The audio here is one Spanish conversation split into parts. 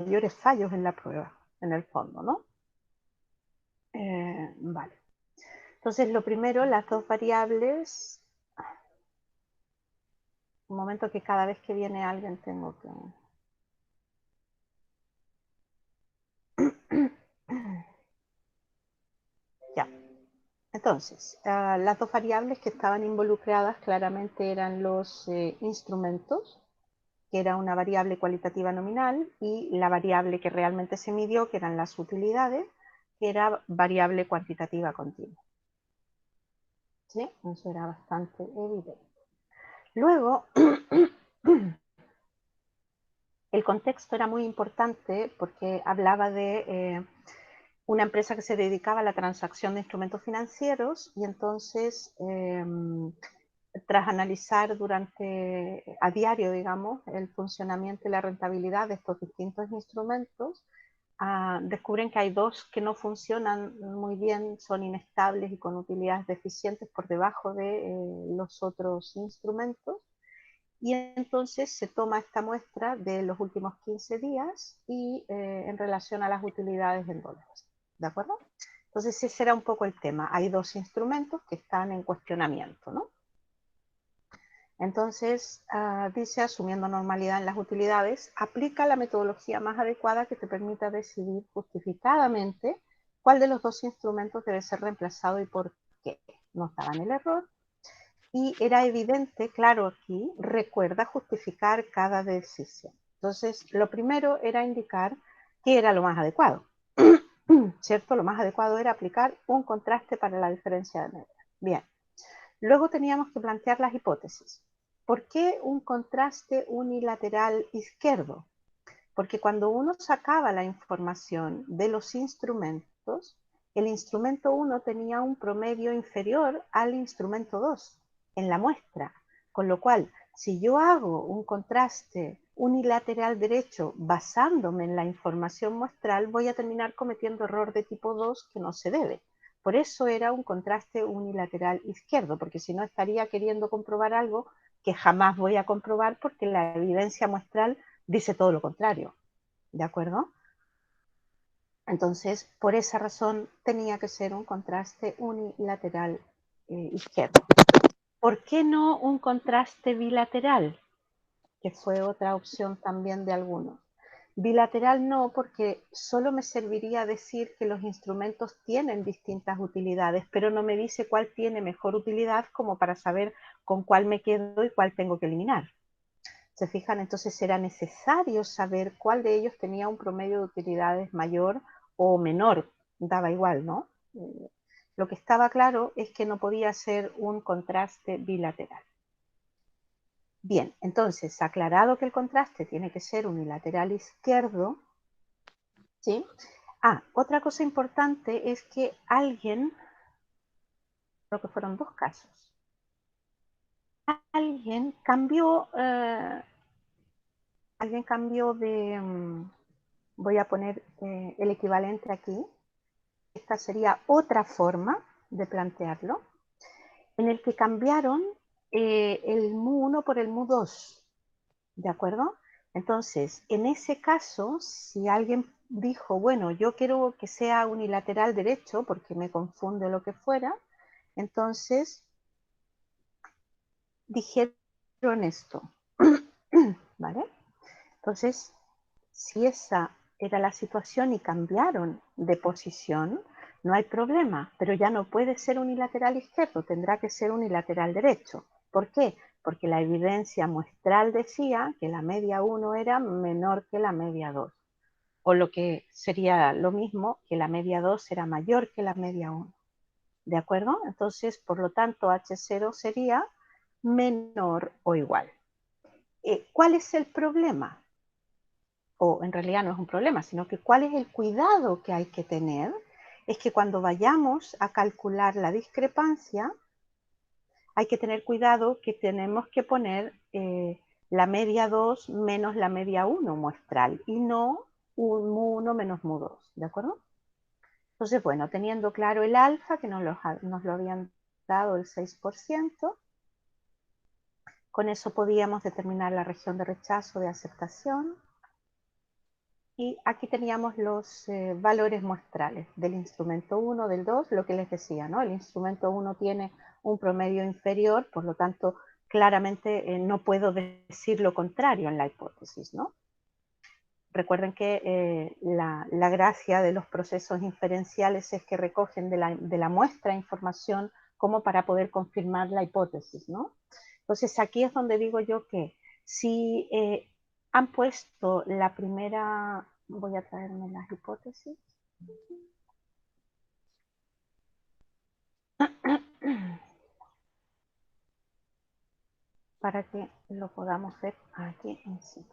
mayores fallos en la prueba, en el fondo, ¿no? Vale. Entonces, lo primero, las dos variables. Un momento, que cada vez que viene alguien tengo que... Ya. Entonces, las dos variables que estaban involucradas claramente eran los instrumentos, que era una variable cualitativa nominal, y la variable que realmente se midió, que eran las utilidades, que era variable cuantitativa continua. ¿Sí? Eso era bastante evidente. Luego, el contexto era muy importante porque hablaba de una empresa que se dedicaba a la transacción de instrumentos financieros, y entonces, tras analizar a diario, digamos, el funcionamiento y la rentabilidad de estos distintos instrumentos, descubren que hay dos que no funcionan muy bien, son inestables y con utilidades deficientes por debajo de los otros instrumentos. Y entonces se toma esta muestra de los últimos 15 días y en relación a las utilidades en dólares. ¿De acuerdo? Entonces ese era un poco el tema. Hay dos instrumentos que están en cuestionamiento, ¿no? Entonces, dice, asumiendo normalidad en las utilidades, aplica la metodología más adecuada que te permita decidir justificadamente cuál de los dos instrumentos debe ser reemplazado y por qué. Nos daban el error. Y era evidente, claro, aquí, recuerda justificar cada decisión. Entonces, lo primero era indicar qué era lo más adecuado. ¿Cierto? Lo más adecuado era aplicar un contraste para la diferencia de medias. Bien. Luego teníamos que plantear las hipótesis. ¿Por qué un contraste unilateral izquierdo? Porque cuando uno sacaba la información de los instrumentos, el instrumento 1 tenía un promedio inferior al instrumento 2 en la muestra, con lo cual, si yo hago un contraste unilateral derecho basándome en la información muestral, voy a terminar cometiendo error de tipo 2 que no se debe. Por eso era un contraste unilateral izquierdo, porque si no estaría queriendo comprobar algo que jamás voy a comprobar porque la evidencia muestral dice todo lo contrario. ¿De acuerdo? Entonces, por esa razón tenía que ser un contraste unilateral izquierdo. ¿Por qué no un contraste bilateral? Que fue otra opción también de algunos. Bilateral no, porque solo me serviría decir que los instrumentos tienen distintas utilidades, pero no me dice cuál tiene mejor utilidad como para saber con cuál me quedo y cuál tengo que eliminar. ¿Se fijan? Entonces era necesario saber cuál de ellos tenía un promedio de utilidades mayor o menor, daba igual, ¿no? Lo que estaba claro es que no podía ser un contraste bilateral. Bien, entonces, aclarado que el contraste tiene que ser unilateral izquierdo, ¿sí? Otra cosa importante es que alguien, creo que fueron dos casos, alguien cambió de, voy a poner el equivalente aquí, esta sería otra forma de plantearlo, en el que cambiaron el mu1 por el mu2, ¿de acuerdo? Entonces, en ese caso, si alguien dijo, bueno, yo quiero que sea unilateral derecho porque me confunde lo que fuera, entonces dijeron esto, ¿vale? Entonces, si esa era la situación y cambiaron de posición, no hay problema, pero ya no puede ser unilateral izquierdo, tendrá que ser unilateral derecho. ¿Por qué? Porque la evidencia muestral decía que la media 1 era menor que la media 2, o lo que sería lo mismo, que la media 2 era mayor que la media 1. ¿De acuerdo? Entonces, por lo tanto, H0 sería menor o igual. ¿Cuál es el problema? O en realidad no es un problema, sino que cuál es el cuidado que hay que tener, es que cuando vayamos a calcular la discrepancia, hay que tener cuidado que tenemos que poner la media 2 menos la media 1 muestral y no un mu1 menos mu2, ¿de acuerdo? Entonces, bueno, teniendo claro el alfa, que nos lo habían dado el 6%, con eso podíamos determinar la región de rechazo de aceptación. Y aquí teníamos los valores muestrales del instrumento 1, del 2, lo que les decía, ¿no? El instrumento 1 tiene un promedio inferior, por lo tanto, claramente no puedo decir lo contrario en la hipótesis, ¿no? Recuerden que la gracia de los procesos inferenciales es que recogen de la muestra información como para poder confirmar la hipótesis, ¿no? Entonces aquí es donde digo yo que si han puesto la primera, voy a traerme las hipótesis. Para que lo podamos ver aquí en sí.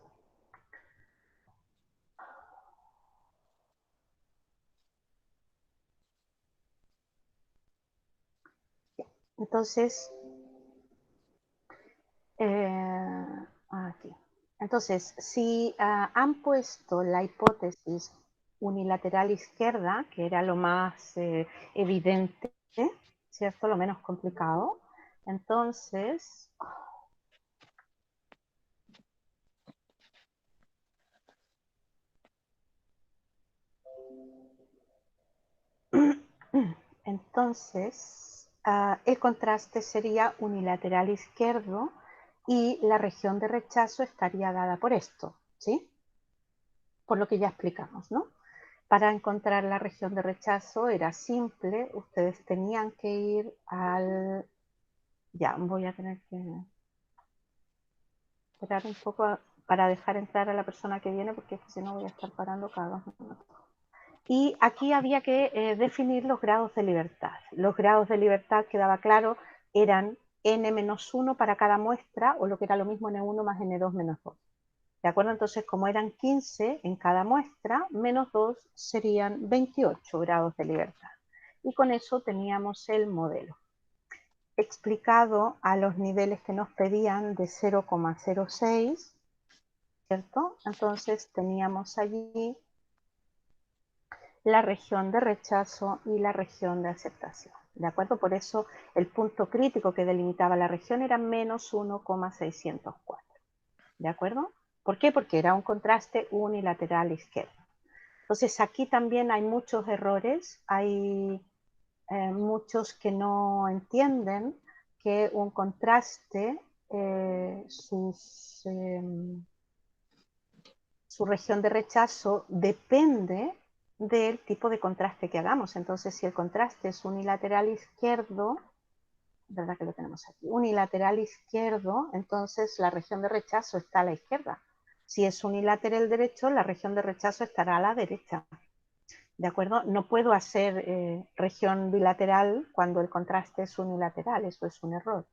Entonces, aquí. Entonces, si han puesto la hipótesis unilateral izquierda, que era lo más evidente, ¿cierto? Lo menos complicado, entonces el contraste sería unilateral izquierdo y la región de rechazo estaría dada por esto, ¿sí? Por lo que ya explicamos, ¿no? Para encontrar la región de rechazo era simple, ustedes tenían que ir al... Ya, voy a tener que esperar un poco para dejar entrar a la persona que viene, porque si no voy a estar parando cada 2 minutos. Y aquí había que definir los grados de libertad. Los grados de libertad, quedaba claro, eran n-1 para cada muestra, o lo que era lo mismo n1 más n2 menos 2. ¿De acuerdo? Entonces, como eran 15 en cada muestra, menos 2 serían 28 grados de libertad. Y con eso teníamos el modelo explicado a los niveles que nos pedían de 0,06, ¿cierto? Entonces teníamos allí la región de rechazo y la región de aceptación. ¿De acuerdo? Por eso el punto crítico que delimitaba la región era menos 1,604. ¿De acuerdo? ¿Por qué? Porque era un contraste unilateral izquierdo. Entonces aquí también hay muchos errores, hay muchos que no entienden que un contraste, su región de rechazo depende del tipo de contraste que hagamos. Entonces, si el contraste es unilateral izquierdo, ¿verdad que lo tenemos aquí? Unilateral izquierdo, entonces la región de rechazo está a la izquierda. Si es unilateral derecho, la región de rechazo estará a la derecha. ¿De acuerdo? No puedo hacer región bilateral cuando el contraste es unilateral, eso es un error.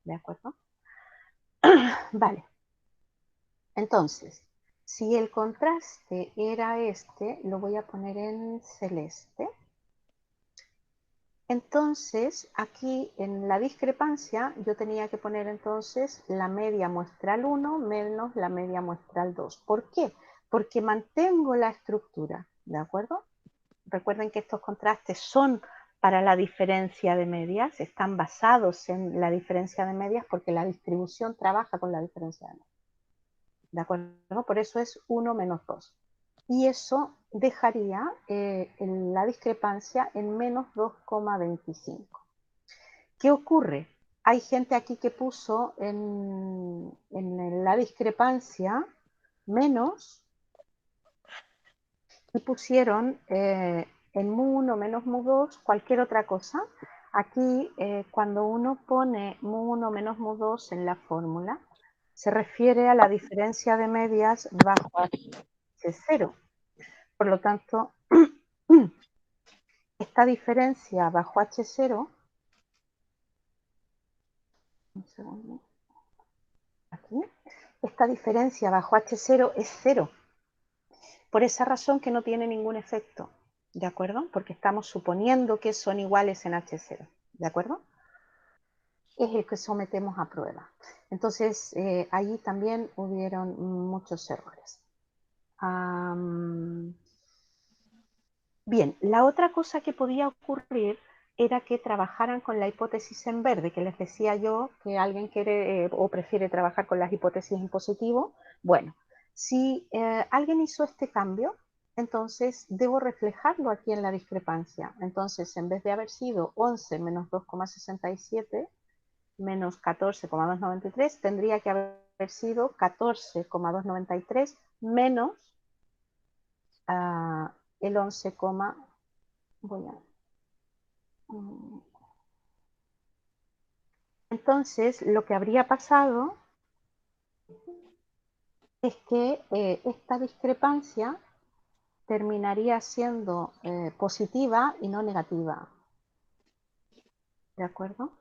¿De acuerdo? Vale. Entonces, si el contraste era este, lo voy a poner en celeste. Entonces, aquí en la discrepancia, yo tenía que poner entonces la media muestral 1 menos la media muestral 2. ¿Por qué? Porque mantengo la estructura, ¿de acuerdo? Recuerden que estos contrastes son para la diferencia de medias, están basados en la diferencia de medias porque la distribución trabaja con la diferencia de medias. ¿De acuerdo? Por eso es 1 menos 2. Y eso dejaría la discrepancia en menos 2,25. ¿Qué ocurre? Hay gente aquí que puso en la discrepancia menos y pusieron en mu1 menos mu2 cualquier otra cosa. Aquí cuando uno pone mu1 menos mu2 en la fórmula, se refiere a la diferencia de medias bajo H0. Por lo tanto, esta diferencia bajo H0, un segundo, aquí, esta diferencia bajo H0 es 0. Por esa razón que no tiene ningún efecto, ¿de acuerdo? Porque estamos suponiendo que son iguales en H0, ¿de acuerdo? Es el que sometemos a prueba. Entonces, allí también hubieron muchos errores. Bien, la otra cosa que podía ocurrir era que trabajaran con la hipótesis en verde, que les decía yo que alguien quiere o prefiere trabajar con las hipótesis en positivo. Bueno, si alguien hizo este cambio, entonces debo reflejarlo aquí en la discrepancia. Entonces, en vez de haber sido 11 menos 2,67 menos 14,293, tendría que haber sido 14,293 menos el 11, voy a... Entonces, lo que habría pasado es que esta discrepancia terminaría siendo positiva y no negativa. ¿De acuerdo?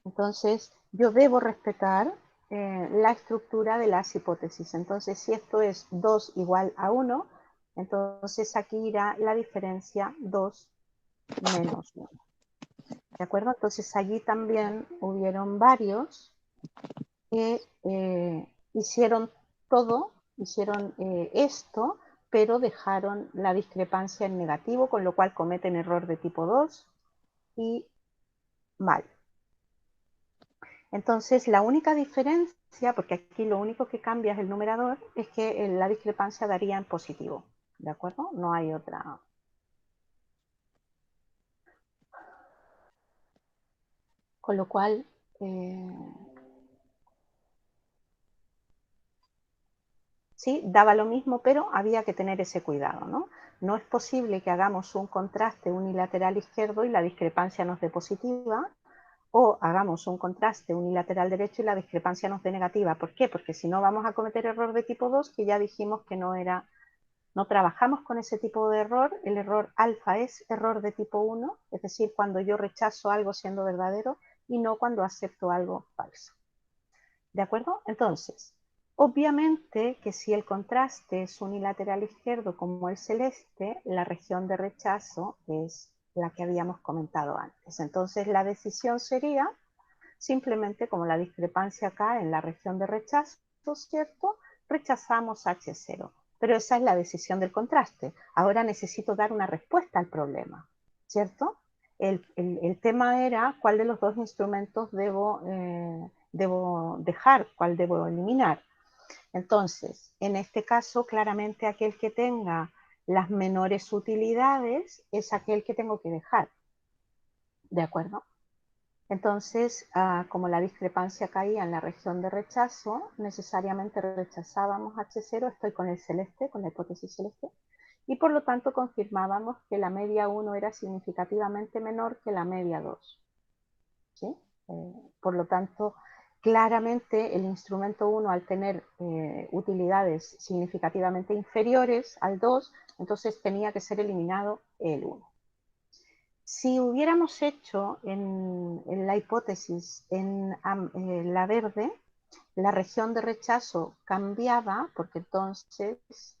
Entonces, yo debo respetar la estructura de las hipótesis. Entonces, si esto es 2 igual a 1, entonces aquí irá la diferencia 2 menos 1. ¿De acuerdo? Entonces, allí también hubieron varios que hicieron todo, hicieron esto, pero dejaron la discrepancia en negativo, con lo cual cometen error de tipo 2 y mal. Entonces, la única diferencia, porque aquí lo único que cambia es el numerador, es que la discrepancia daría en positivo. ¿De acuerdo? No hay otra. Con lo cual, sí, daba lo mismo, pero había que tener ese cuidado, ¿no? No es posible que hagamos un contraste unilateral izquierdo y la discrepancia nos dé positiva, o hagamos un contraste unilateral derecho y la discrepancia nos dé negativa. ¿Por qué? Porque si no vamos a cometer error de tipo 2, que ya dijimos que no trabajamos con ese tipo de error. El error alfa es error de tipo 1, es decir, cuando yo rechazo algo siendo verdadero y no cuando acepto algo falso. ¿De acuerdo? Entonces, obviamente que si el contraste es unilateral izquierdo como el celeste, la región de rechazo es la que habíamos comentado antes. Entonces, la decisión sería simplemente, como la discrepancia acá en la región de rechazo, ¿cierto? Rechazamos H0. Pero esa es la decisión del contraste. Ahora necesito dar una respuesta al problema, ¿cierto? El tema era cuál de los dos instrumentos debo dejar, cuál debo eliminar. Entonces, en este caso, claramente aquel que tenga las menores utilidades es aquel que tengo que dejar. ¿De acuerdo? Entonces, como la discrepancia caía en la región de rechazo, necesariamente rechazábamos H0, estoy con el celeste, con la hipótesis celeste, y por lo tanto confirmábamos que la media 1 era significativamente menor que la media 2. ¿Sí? Por lo tanto, claramente el instrumento 1 al tener utilidades significativamente inferiores al 2, entonces tenía que ser eliminado el 1. Si hubiéramos hecho en la hipótesis en la verde, la región de rechazo cambiaba, porque entonces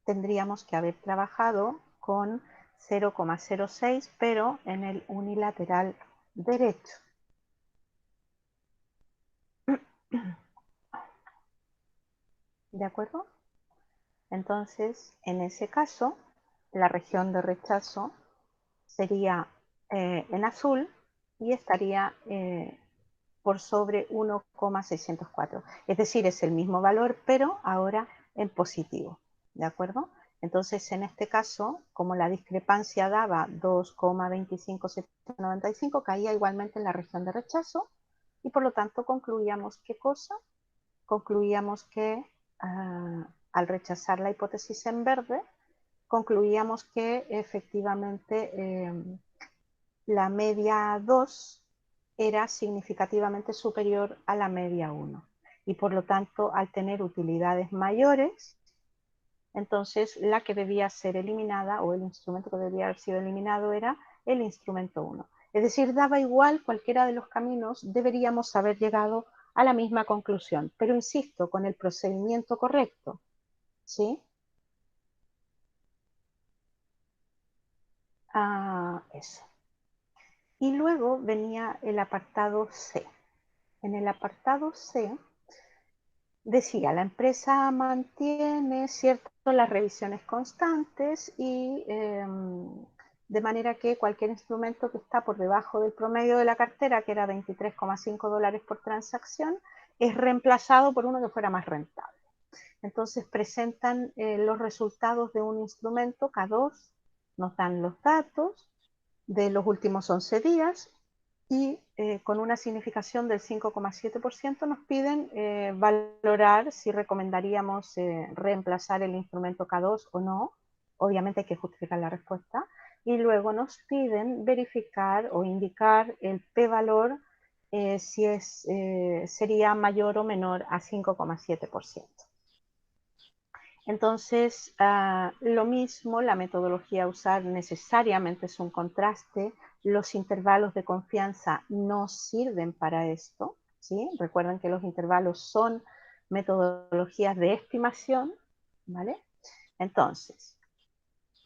tendríamos que haber trabajado con 0,06, pero en el unilateral derecho. ¿De acuerdo? Entonces, en ese caso, la región de rechazo sería en azul y estaría por sobre 1,604. Es decir, es el mismo valor, pero ahora en positivo. ¿De acuerdo? Entonces, en este caso, como la discrepancia daba 2,25795, caía igualmente en la región de rechazo y por lo tanto concluíamos ¿qué cosa? Concluíamos que al rechazar la hipótesis en verde, concluíamos que efectivamente la media 2 era significativamente superior a la media 1 y por lo tanto al tener utilidades mayores, entonces la que debía ser eliminada o el instrumento que debía haber sido eliminado era el instrumento 1. Es decir, daba igual cualquiera de los caminos, deberíamos haber llegado a la misma conclusión, pero insisto, con el procedimiento correcto, ¿sí? Eso. Y luego venía el apartado C. En el apartado C decía, la empresa mantiene cierto las revisiones constantes y de manera que cualquier instrumento que está por debajo del promedio de la cartera, que era $23,5 por transacción, es reemplazado por uno que fuera más rentable. Entonces presentan los resultados de un instrumento K2, nos dan los datos de los últimos 11 días y con una significación del 5,7% nos piden valorar si recomendaríamos reemplazar el instrumento K2 o no. Obviamente hay que justificar la respuesta. Y luego nos piden verificar o indicar el p-valor si sería mayor o menor a 5,7%. Entonces, lo mismo, la metodología a usar necesariamente es un contraste. Los intervalos de confianza no sirven para esto, ¿sí? Recuerden que los intervalos son metodologías de estimación, ¿vale? Entonces,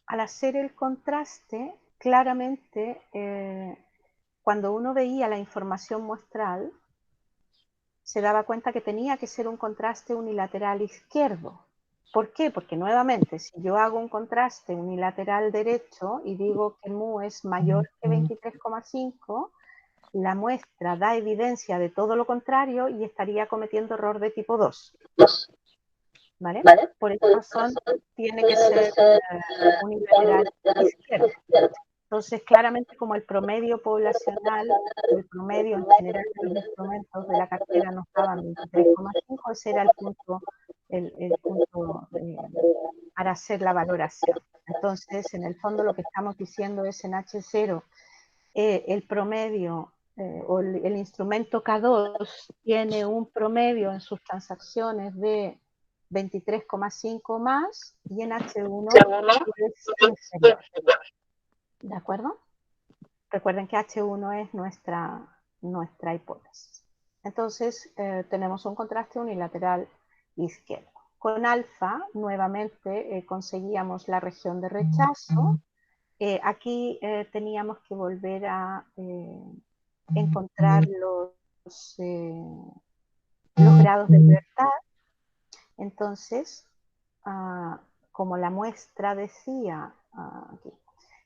al hacer el contraste, claramente, cuando uno veía la información muestral, se daba cuenta que tenía que ser un contraste unilateral izquierdo. ¿Por qué? Porque nuevamente, si yo hago un contraste unilateral derecho y digo que mu es mayor que 23,5, la muestra da evidencia de todo lo contrario y estaría cometiendo error de tipo 2. ¿Vale? Por esa razón tiene que ser unilateral izquierdo. Entonces, claramente, como el promedio poblacional, el promedio en general de los instrumentos de la cartera nos daban 23,5, ese era el punto para hacer la valoración. Entonces, en el fondo lo que estamos diciendo es en H0, el promedio o el instrumento K2 tiene un promedio en sus transacciones de 23,5 más y en H1 es inferior. ¿De acuerdo? Recuerden que H1 es nuestra hipótesis. Entonces, tenemos un contraste unilateral izquierdo. Con alfa, nuevamente, conseguíamos la región de rechazo. Aquí teníamos que volver a encontrar los grados de libertad. Entonces, como la muestra decía, aquí,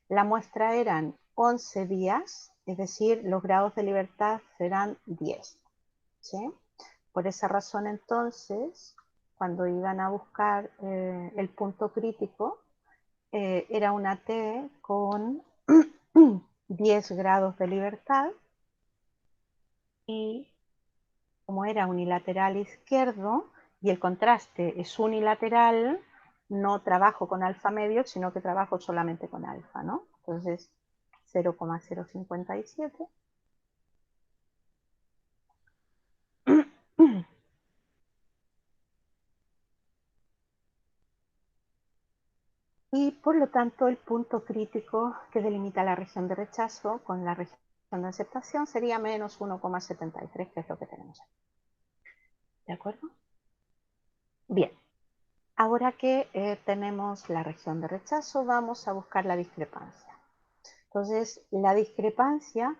la muestra eran 11 días, es decir, los grados de libertad serán 10. ¿Sí? Por esa razón, entonces, cuando iban a buscar el punto crítico, era una T con 10 grados de libertad y como era unilateral izquierdo y el contraste es unilateral, no trabajo con alfa medio, sino que trabajo solamente con alfa, ¿no? Entonces, 0,057. Y por lo tanto, el punto crítico que delimita la región de rechazo con la región de aceptación sería menos 1,73, que es lo que tenemos aquí. ¿De acuerdo? Bien. Ahora que tenemos la región de rechazo, vamos a buscar la discrepancia. Entonces, la discrepancia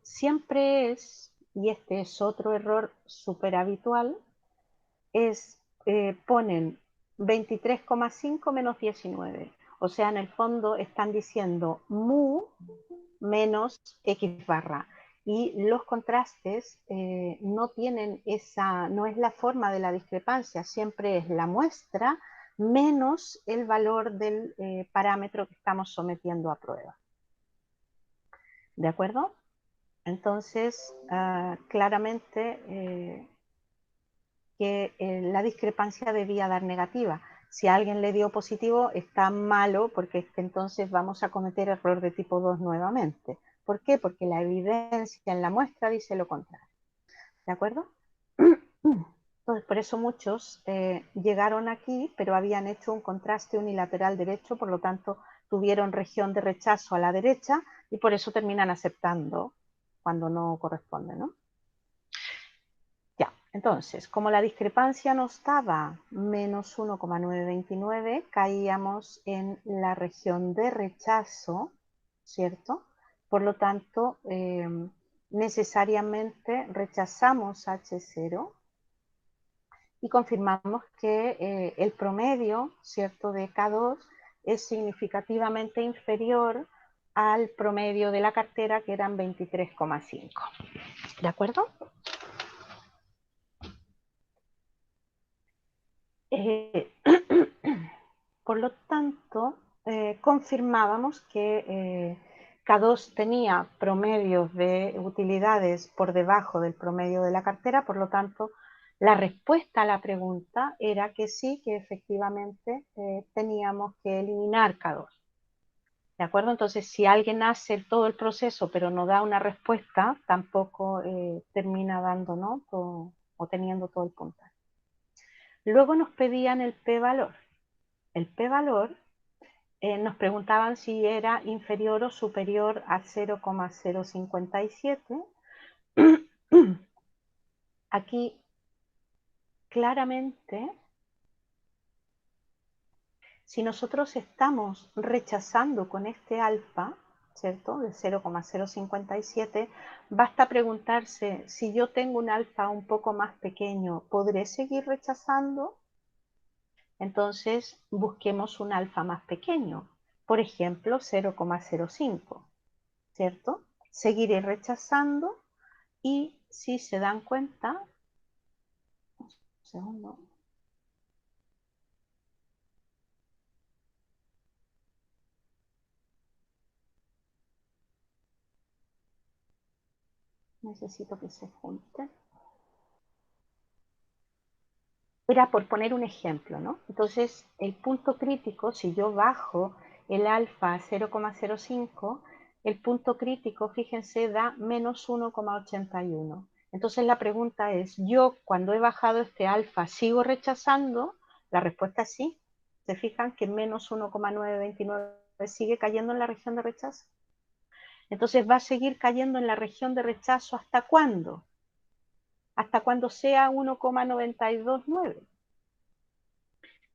siempre es, y este es otro error súper habitual, es ponen 23,5 menos 19. O sea, en el fondo están diciendo mu menos x barra. Y los contrastes no tienen esa, no es la forma de la discrepancia, siempre es la muestra menos el valor del parámetro que estamos sometiendo a prueba. ¿De acuerdo? Entonces, claramente que la discrepancia debía dar negativa. Si a alguien le dio positivo, está malo porque es que entonces vamos a cometer error de tipo 2 nuevamente. ¿Por qué? Porque la evidencia en la muestra dice lo contrario. ¿De acuerdo? Entonces, por eso muchos llegaron aquí, pero habían hecho un contraste unilateral derecho, por lo tanto, tuvieron región de rechazo a la derecha y por eso terminan aceptando cuando no corresponde, ¿no? Ya, entonces, como la discrepancia nos daba menos 1,929, caíamos en la región de rechazo, ¿cierto? Por lo tanto, necesariamente rechazamos H0 y confirmamos que el promedio, ¿cierto?, de K2 es significativamente inferior al promedio de la cartera, que eran 23,5. ¿De acuerdo? Por lo tanto, confirmábamos que K2 tenía promedios de utilidades por debajo del promedio de la cartera, por lo tanto, la respuesta a la pregunta era que sí, que efectivamente teníamos que eliminar K2. ¿De acuerdo? Entonces, si alguien hace todo el proceso pero no da una respuesta, tampoco termina dando, ¿no? o teniendo todo el puntaje. Luego nos pedían el p-valor. El p-valor nos preguntaban si era inferior o superior a 0,057. Aquí claramente, si nosotros estamos rechazando con este alfa, ¿cierto? De 0,057, basta preguntarse, si yo tengo un alfa un poco más pequeño, ¿podré seguir rechazando? Entonces busquemos un alfa más pequeño, por ejemplo 0,05, ¿cierto? Seguiré rechazando y si se dan cuenta, un segundo, necesito que se junte. Era por poner un ejemplo, ¿no? Entonces, el punto crítico, si yo bajo el alfa a 0,05, el punto crítico, fíjense, da menos 1,81. Entonces la pregunta es, ¿yo cuando he bajado este alfa sigo rechazando? La respuesta es sí. ¿Se fijan que menos 1,929 sigue cayendo en la región de rechazo? Entonces va a seguir cayendo en la región de rechazo ¿hasta cuándo? Hasta cuando sea 1,929.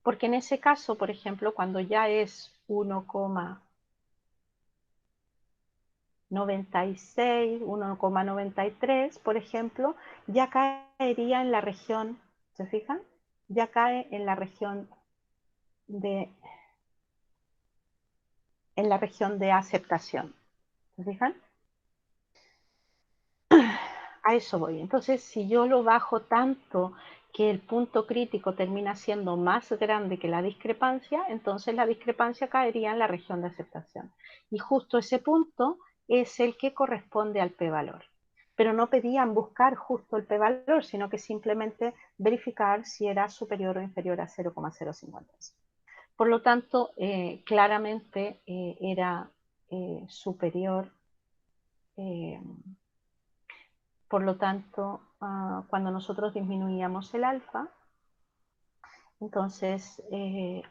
Porque en ese caso, por ejemplo, cuando ya es 1,96, 1,93, por ejemplo, ya caería en la región, ¿se fijan? Ya cae en la región de aceptación, ¿se fijan? A eso voy. Entonces, si yo lo bajo tanto que el punto crítico termina siendo más grande que la discrepancia, entonces la discrepancia caería en la región de aceptación. Y justo ese punto es el que corresponde al p-valor. Pero no pedían buscar justo el p-valor, sino que simplemente verificar si era superior o inferior a 0,056. Por lo tanto, claramente era superior. Por lo tanto, cuando nosotros disminuíamos el alfa, entonces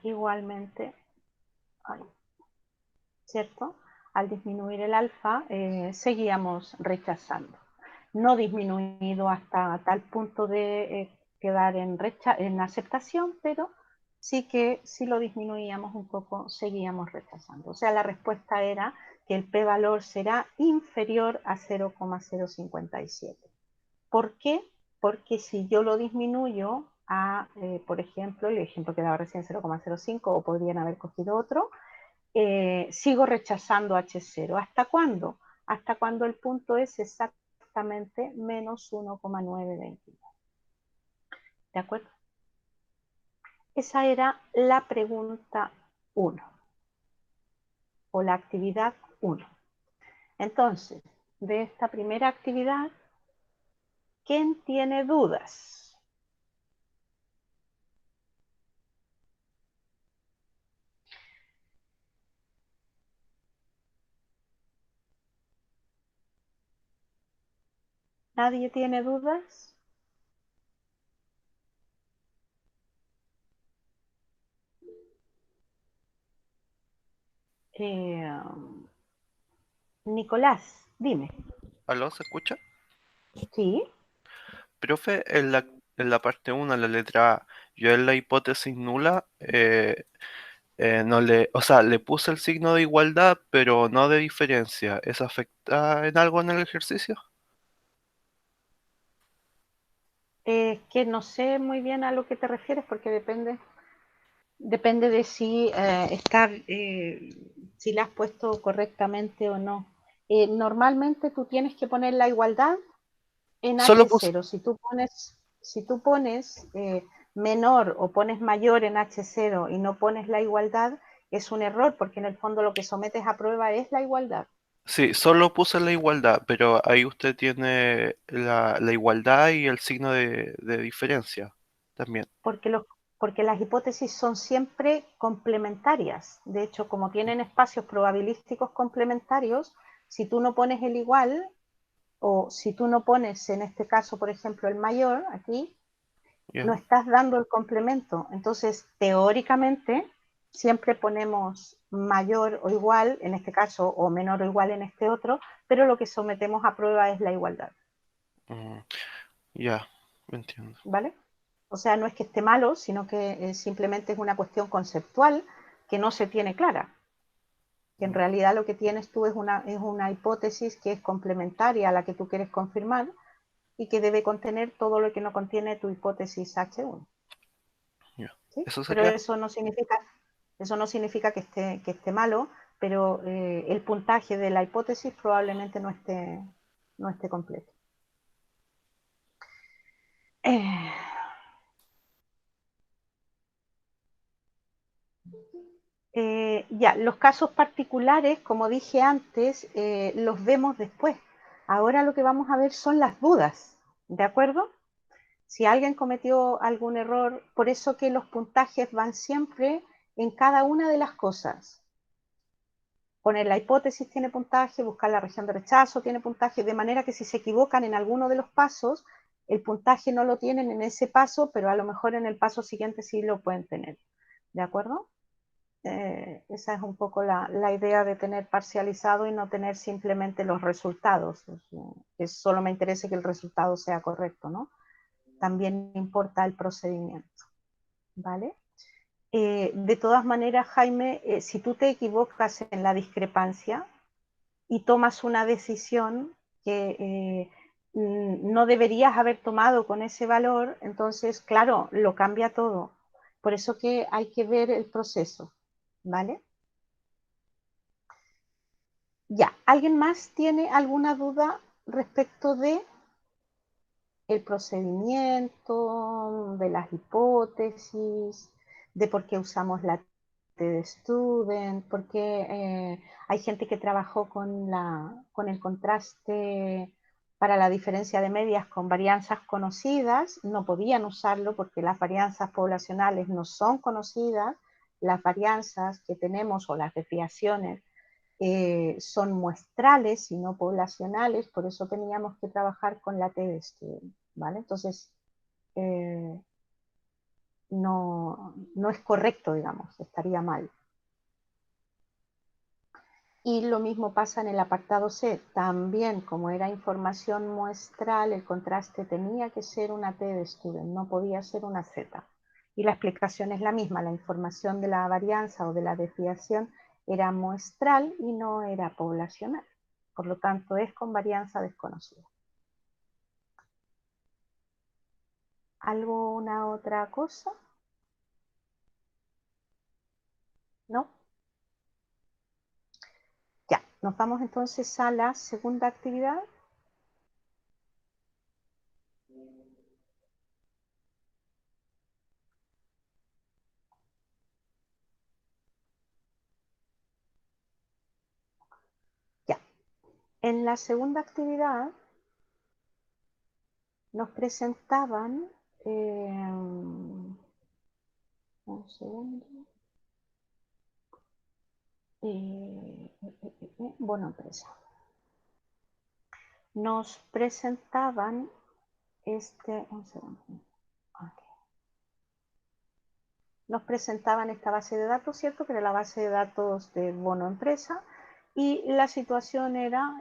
igualmente, ¿cierto? Al disminuir el alfa, seguíamos rechazando. No disminuido hasta tal punto de quedar en aceptación, pero sí que si lo disminuíamos un poco, seguíamos rechazando. O sea, la respuesta era que el p-valor será inferior a 0,057. ¿Por qué? Porque si yo lo disminuyo a, por ejemplo, el ejemplo que daba recién 0,05 o podrían haber cogido otro, sigo rechazando H0. ¿Hasta cuándo? Hasta cuando el punto es exactamente menos 1,929. ¿De acuerdo? Esa era la pregunta 1 o la actividad 1. Entonces, de esta primera actividad, ¿quién tiene dudas? ¿Nadie tiene dudas? Nicolás, dime. ¿Aló? ¿Se escucha? Sí. Profe, en la parte 1, la letra A, yo en la hipótesis nula, no o sea, le puse el signo de igualdad, pero no de diferencia. ¿Eso afecta en algo en el ejercicio? Que no sé muy bien a lo que te refieres porque depende de si si la has puesto correctamente o no. Normalmente tú tienes que poner la igualdad en Solo puse, H0. Si tú pones menor o pones mayor en H0 y no pones la igualdad, es un error, porque en el fondo lo que sometes a prueba es la igualdad. Sí, solo puse la igualdad, pero ahí usted tiene la igualdad y el signo de diferencia también. Porque, porque las hipótesis son siempre complementarias. De hecho, como tienen espacios probabilísticos complementarios, si tú no pones el igual, o si tú no pones, en este caso, por ejemplo, el mayor, aquí, no ¿Ya? estás dando el complemento. Entonces, teóricamente, siempre ponemos mayor o igual, en este caso, o menor o igual en este otro, pero lo que sometemos a prueba es la igualdad. Mm, ya, entiendo. ¿Vale? O sea, no es que esté malo, sino que simplemente es una cuestión conceptual que no se tiene clara. Que en Mm, realidad lo que tienes tú es una hipótesis que es complementaria a la que tú quieres confirmar y que debe contener todo lo que no contiene tu hipótesis H1. ya. ¿Sí? Eso Pero sería. eso no significa que esté malo, pero el puntaje de la hipótesis probablemente no esté completo. Eh, ya, los casos particulares, como dije antes, los vemos después. Ahora lo que vamos a ver son las dudas, ¿de acuerdo? Si alguien cometió algún error, por eso que los puntajes van siempre en cada una de las cosas. Poner la hipótesis tiene puntaje, buscar la región de rechazo tiene puntaje, de manera que si se equivocan en alguno de los pasos, el puntaje no lo tienen en ese paso, pero a lo mejor en el paso siguiente sí lo pueden tener. ¿De acuerdo? Esa es un poco la idea de tener parcializado y no tener simplemente los resultados. Que solo me interesa que el resultado sea correcto, ¿no? También importa el procedimiento, ¿vale? De todas maneras, Jaime, si tú te equivocas en la discrepancia y tomas una decisión que no deberías haber tomado con ese valor, entonces, claro, lo cambia todo. Por eso que hay que ver el proceso, ¿vale? Ya, ¿alguien más tiene alguna duda respecto de el procedimiento, de las hipótesis, de por qué usamos la T de student, porque hay gente que trabajó con el contraste para la diferencia de medias con varianzas conocidas, no podían usarlo porque las varianzas poblacionales no son conocidas, las varianzas que tenemos o las desviaciones son muestrales y no poblacionales, por eso teníamos que trabajar con la T de student, ¿vale? Entonces, eh, no es correcto, digamos, estaría mal. Y lo mismo pasa en el apartado C. También, como era información muestral, el contraste tenía que ser una T de student, no podía ser una Z. Y la explicación es la misma, la información de la varianza o de la desviación era muestral y no era poblacional. Por lo tanto, es con varianza desconocida. ¿Alguna otra cosa? ¿No? Ya, nos vamos entonces a la segunda actividad. Ya, en la segunda actividad nos presentaban, un segundo, bono empresa. Nos presentaban un segundo, okay. Nos presentaban esta base de datos, ¿cierto? Que era la base de datos de bono empresa, y la situación era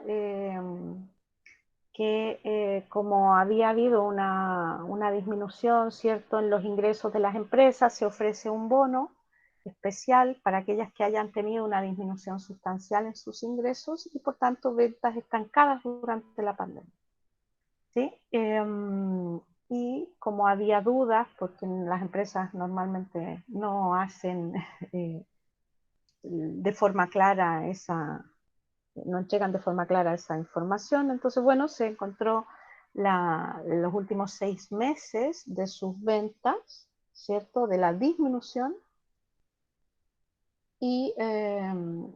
que como había habido una disminución, ¿cierto?, en los ingresos de las empresas, se ofrece un bono especial para aquellas que hayan tenido una disminución sustancial en sus ingresos y por tanto ventas estancadas durante la pandemia. ¿Sí? Y como había dudas, porque las empresas normalmente no hacen de forma clara no entregan de forma clara esa información. Entonces, bueno, se encontró los últimos 6 meses de sus ventas, ¿cierto? De la disminución y en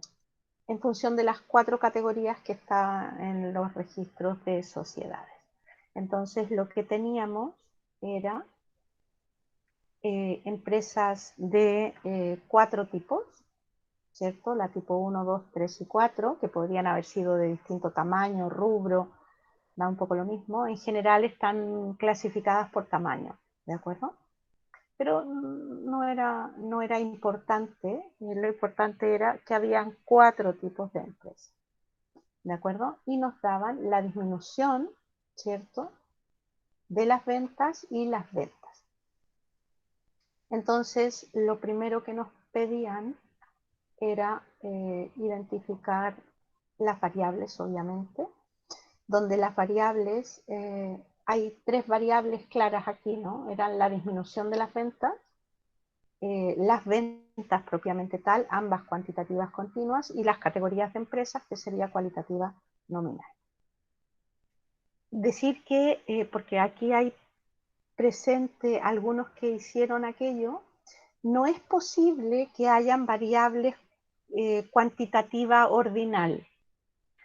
función de las 4 categorías que están en los registros de sociedades. Entonces lo que teníamos era empresas de 4 tipos, ¿cierto? La tipo 1, 2, 3 y 4, que podrían haber sido de distinto tamaño, rubro, da un poco lo mismo. En general están clasificadas por tamaño, ¿de acuerdo? Pero no era importante, lo importante era que habían 4 tipos de empresas, ¿de acuerdo? Y nos daban la disminución, ¿cierto?, de las ventas y las ventas. Entonces, lo primero que nos pedían era identificar las variables, obviamente, donde las variables, hay 3 variables claras aquí, ¿no? Eran la disminución de las ventas propiamente tal, ambas cuantitativas continuas, y las categorías de empresas, que sería cualitativa nominal. Decir que, porque aquí hay presente algunos que hicieron aquello, no es posible que hayan variables cuantitativa ordinal.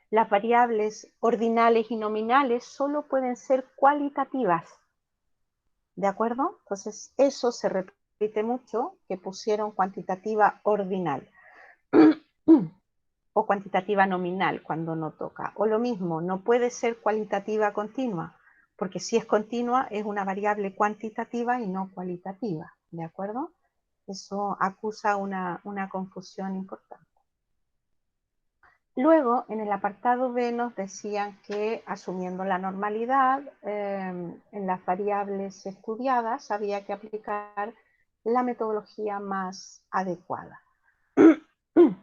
Las variables ordinales y nominales solo pueden ser cualitativas, ¿de acuerdo? Entonces, eso se repite mucho, que pusieron cuantitativa ordinal o cuantitativa nominal cuando no toca. O lo mismo, no puede ser cualitativa continua, porque si es continua es una variable cuantitativa y no cualitativa, ¿de acuerdo? Eso acusa una confusión importante. Luego, en el apartado B nos decían que, asumiendo la normalidad, en las variables estudiadas había que aplicar la metodología más adecuada.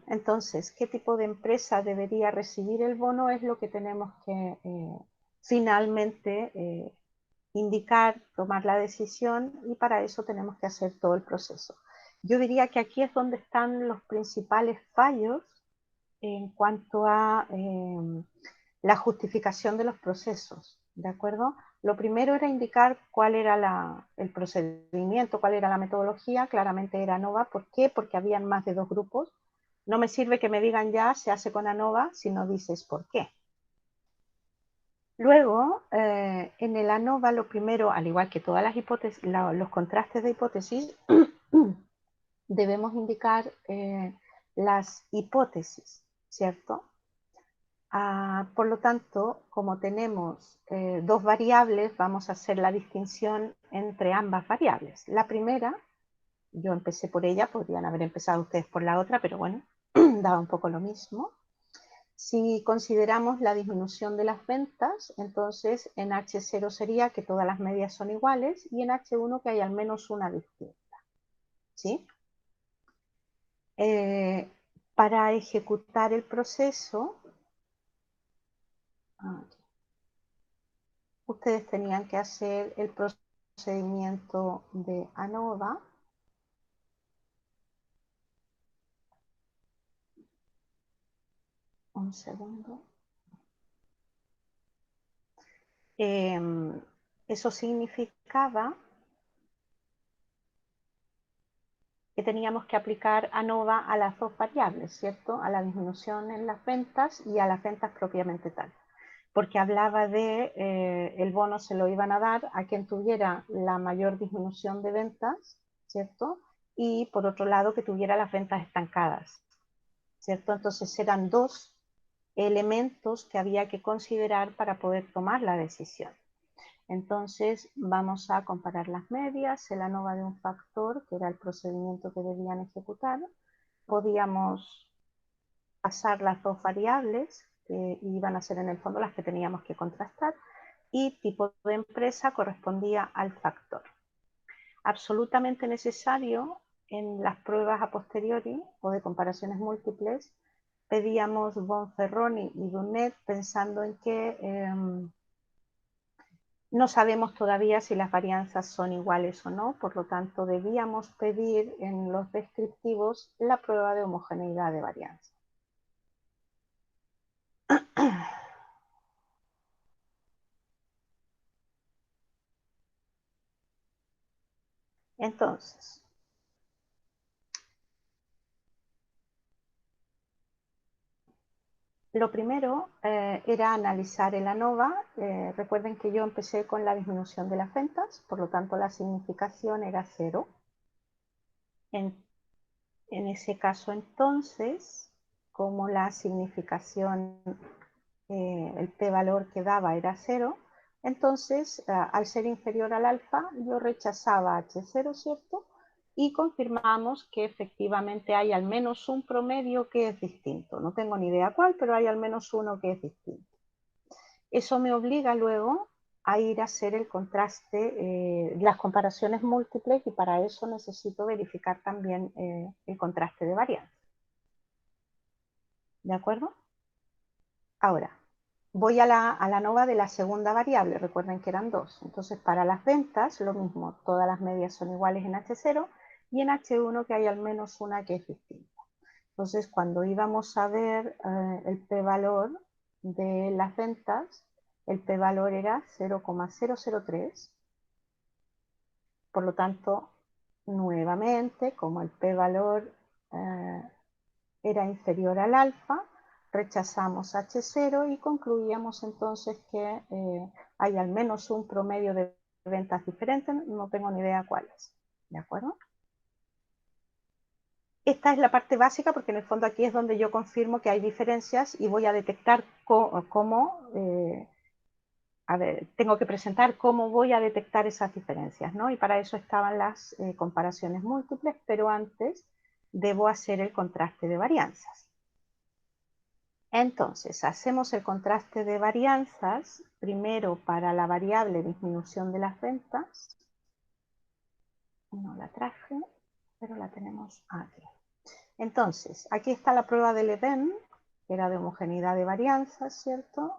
Entonces, ¿qué tipo de empresa debería recibir el bono? Es lo que tenemos que finalmente indicar, tomar la decisión, y para eso tenemos que hacer todo el proceso. Yo diría que aquí es donde están los principales fallos en cuanto a la justificación de los procesos, ¿de acuerdo? Lo primero era indicar cuál era el procedimiento, cuál era la metodología. Claramente era ANOVA. ¿Por qué? Porque habían más de 2 grupos. No me sirve que me digan ya se hace con ANOVA si no dices por qué. Luego, en el ANOVA, lo primero, al igual que todas las hipótesis, los contrastes de hipótesis, debemos indicar las hipótesis, ¿cierto? Por lo tanto, como tenemos 2 variables, vamos a hacer la distinción entre ambas variables. La primera, yo empecé por ella, podrían haber empezado ustedes por la otra, pero bueno, daba un poco lo mismo. Si consideramos la disminución de las ventas, entonces en H0 sería que todas las medias son iguales, y en H1 que hay al menos una distinta, ¿sí? Para ejecutar el proceso, ustedes tenían que hacer el procedimiento de ANOVA. Un segundo. Eso significaba que teníamos que aplicar ANOVA a las 2 variables, ¿cierto? A la disminución en las ventas y a las ventas propiamente tal. Porque hablaba de el bono se lo iban a dar a quien tuviera la mayor disminución de ventas, ¿cierto? Y por otro lado que tuviera las ventas estancadas, ¿cierto? Entonces eran 2 elementos que había que considerar para poder tomar la decisión. Entonces vamos a comparar las medias, el ANOVA de un factor, que era el procedimiento que debían ejecutar. Podíamos pasar las 2 variables, que iban a ser en el fondo las que teníamos que contrastar, y tipo de empresa correspondía al factor. Absolutamente necesario en las pruebas a posteriori o de comparaciones múltiples, pedíamos Bonferroni y Dunet pensando en que no sabemos todavía si las varianzas son iguales o no, por lo tanto debíamos pedir en los descriptivos la prueba de homogeneidad de varianza. Entonces, lo primero era analizar el ANOVA. Recuerden que yo empecé con la disminución de las ventas, por lo tanto la significación era 0. En ese caso entonces, como la significación, el p-valor que daba era 0, entonces al ser inferior al alfa yo rechazaba H0, ¿cierto? Y confirmamos que efectivamente hay al menos un promedio que es distinto. No tengo ni idea cuál, pero hay al menos uno que es distinto. Eso me obliga luego a ir a hacer el contraste, las comparaciones múltiples, y para eso necesito verificar también el contraste de varianza. ¿De acuerdo? Ahora, voy a la ANOVA de la segunda variable. Recuerden que eran 2. Entonces, para las ventas, lo mismo. Todas las medias son iguales en H0 y en H1 que hay al menos una que es distinta. Entonces, cuando íbamos a ver el p-valor de las ventas, el p-valor era 0,003. Por lo tanto, nuevamente, como el p-valor era inferior al alfa, rechazamos H0 y concluíamos entonces que hay al menos un promedio de ventas diferentes. No tengo ni idea cuáles. ¿De acuerdo? Esta es la parte básica, porque en el fondo aquí es donde yo confirmo que hay diferencias y voy a detectar cómo, a ver, tengo que presentar cómo voy a detectar esas diferencias, ¿no? Y para eso estaban las comparaciones múltiples, pero antes debo hacer el contraste de varianzas. Entonces, hacemos el contraste de varianzas, primero para la variable disminución de las ventas. No la traje, pero la tenemos aquí. Entonces, aquí está la prueba del Leven, que era de homogeneidad de varianzas, ¿cierto?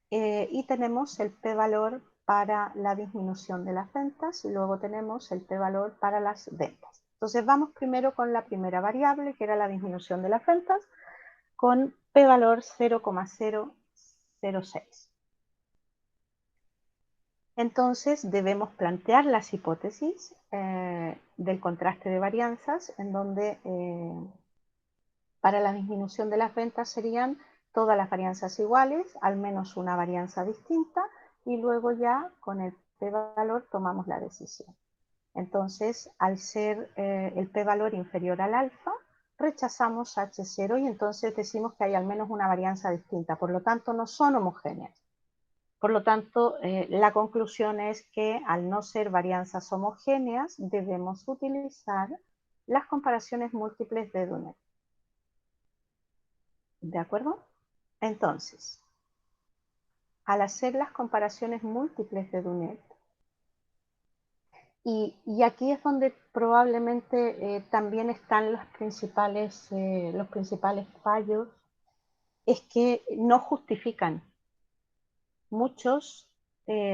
Y tenemos el p-valor para la disminución de las ventas y luego tenemos el p-valor para las ventas. Entonces vamos primero con la primera variable, que era la disminución de las ventas, con p-valor 0,006. Entonces debemos plantear las hipótesis del contraste de varianzas, en donde para la disminución de las ventas serían todas las varianzas iguales, al menos una varianza distinta, y luego ya con el p-valor tomamos la decisión. Entonces, al ser el p-valor inferior al alfa, rechazamos H0 y entonces decimos que hay al menos una varianza distinta, por lo tanto no son homogéneas. Por lo tanto, la conclusión es que al no ser varianzas homogéneas, debemos utilizar las comparaciones múltiples de Dunet. ¿De acuerdo? Entonces, al hacer las comparaciones múltiples de Dunet, y aquí es donde probablemente también están los principales fallos, es que no justifican. Muchos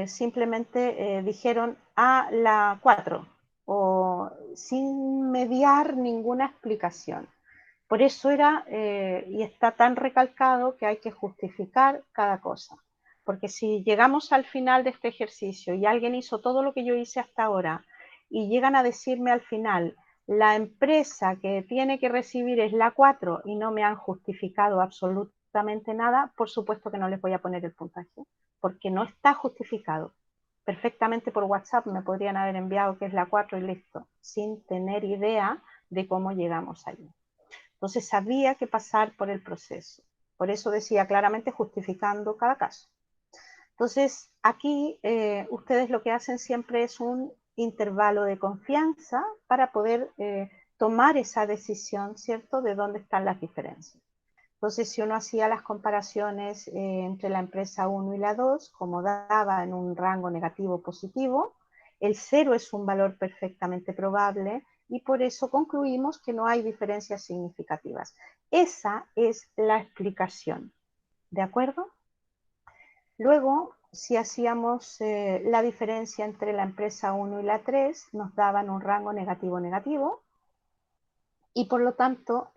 simplemente dijeron a la 4 o sin mediar ninguna explicación. Por eso era, y está tan recalcado, que hay que justificar cada cosa. Porque si llegamos al final de este ejercicio y alguien hizo todo lo que yo hice hasta ahora y llegan a decirme al final, la empresa que tiene que recibir es la 4 y no me han justificado absolutamente nada, por supuesto que no les voy a poner el puntaje, porque no está justificado. Perfectamente por WhatsApp me podrían haber enviado que es la 4 y listo, sin tener idea de cómo llegamos allí. Entonces había que pasar por el proceso. Por eso decía claramente justificando cada caso. Entonces aquí ustedes lo que hacen siempre es un intervalo de confianza para poder tomar esa decisión, ¿cierto?, de dónde están las diferencias. Entonces, si uno hacía las comparaciones entre la empresa 1 y la 2, como daba en un rango negativo o positivo, el 0 es un valor perfectamente probable y por eso concluimos que no hay diferencias significativas. Esa es la explicación, ¿de acuerdo? Luego, si hacíamos la diferencia entre la empresa 1 y la 3, nos daban un rango negativo-negativo, y por lo tanto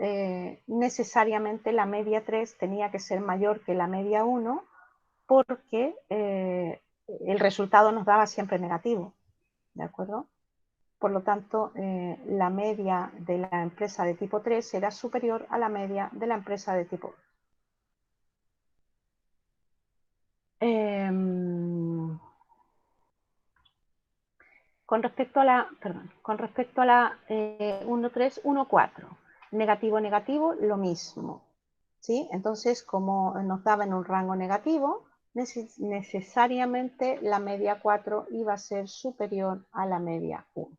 necesariamente la media 3 tenía que ser mayor que la media 1 porque el resultado nos daba siempre negativo, ¿de acuerdo? Por lo tanto, la media de la empresa de tipo 3 será superior a la media de la empresa de tipo 2. Con respecto a la, 1.3, 1.4, negativo, negativo, lo mismo. ¿Sí? Entonces, como nos daba en un rango negativo, necesariamente la media 4 iba a ser superior a la media 1.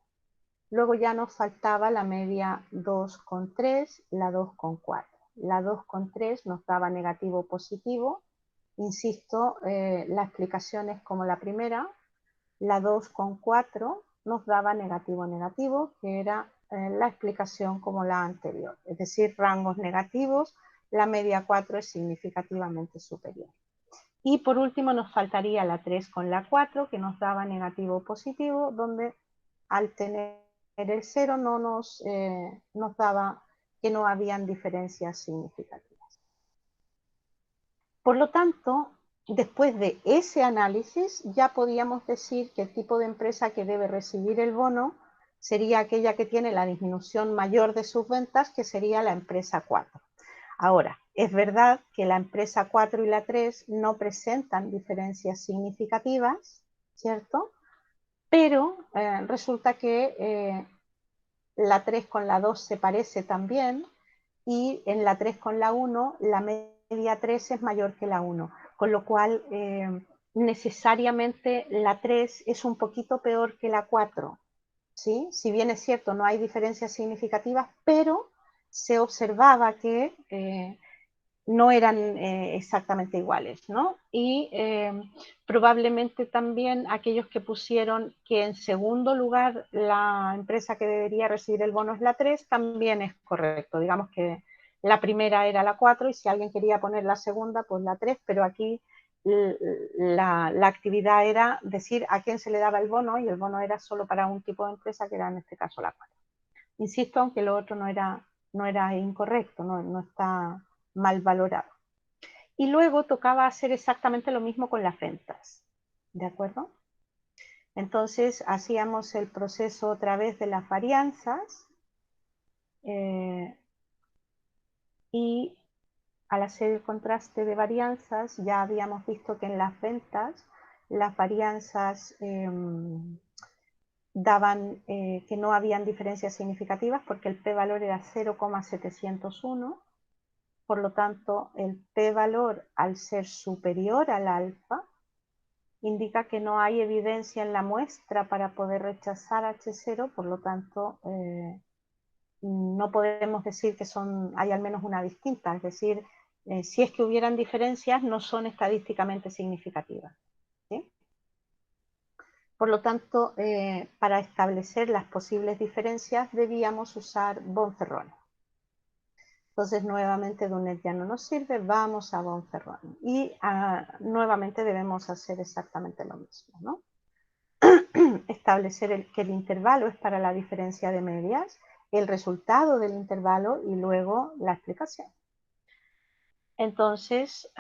Luego ya nos faltaba la media 2,3, la 2,4. La 2,3 nos daba negativo positivo. Insisto, la explicación es como la primera. La 2,4 nos daba negativo negativo, que era la explicación como la anterior. Es decir, rangos negativos, la media 4 es significativamente superior. Y por último nos faltaría la 3 con la 4, que nos daba negativo positivo, donde al tener el 0 no nos daba que no habían diferencias significativas. Por lo tanto, después de ese análisis ya podíamos decir que el tipo de empresa que debe recibir el bono sería aquella que tiene la disminución mayor de sus ventas, que sería la empresa 4. Ahora, es verdad que la empresa 4 y la 3 no presentan diferencias significativas, ¿cierto? Pero resulta que la 3 con la 2 se parece también, y en la 3 con la 1 la media 3 es mayor que la 1, con lo cual necesariamente la 3 es un poquito peor que la 4. ¿Sí? Si bien es cierto, no hay diferencias significativas, pero se observaba que no eran exactamente iguales, ¿no? Y probablemente también aquellos que pusieron que en segundo lugar la empresa que debería recibir el bono es la 3, también es correcto. Digamos que la primera era la 4 y si alguien quería poner la segunda, pues la 3, pero aquí la actividad era decir a quién se le daba el bono, y el bono era solo para un tipo de empresa, que era en este caso la 4. Insisto, aunque lo otro no era incorrecto, no está mal valorado. Y luego tocaba hacer exactamente lo mismo con las ventas, ¿de acuerdo? Entonces hacíamos el proceso otra vez de las varianzas y al hacer el contraste de varianzas ya habíamos visto que en las ventas las varianzas daban que no habían diferencias significativas porque el p-valor era 0,701. Por lo tanto, el p-valor, al ser superior al alfa, indica que no hay evidencia en la muestra para poder rechazar H0, por lo tanto, no podemos decir que hay al menos una distinta, es decir, si es que hubieran diferencias, no son estadísticamente significativas. ¿Sí? Por lo tanto, para establecer las posibles diferencias debíamos usar Bonferroni. Entonces, nuevamente Dunet ya no nos sirve, vamos a Bonferroni. Y nuevamente debemos hacer exactamente lo mismo, ¿no? Establecer que el intervalo es para la diferencia de medias, el resultado del intervalo y luego la explicación. Entonces,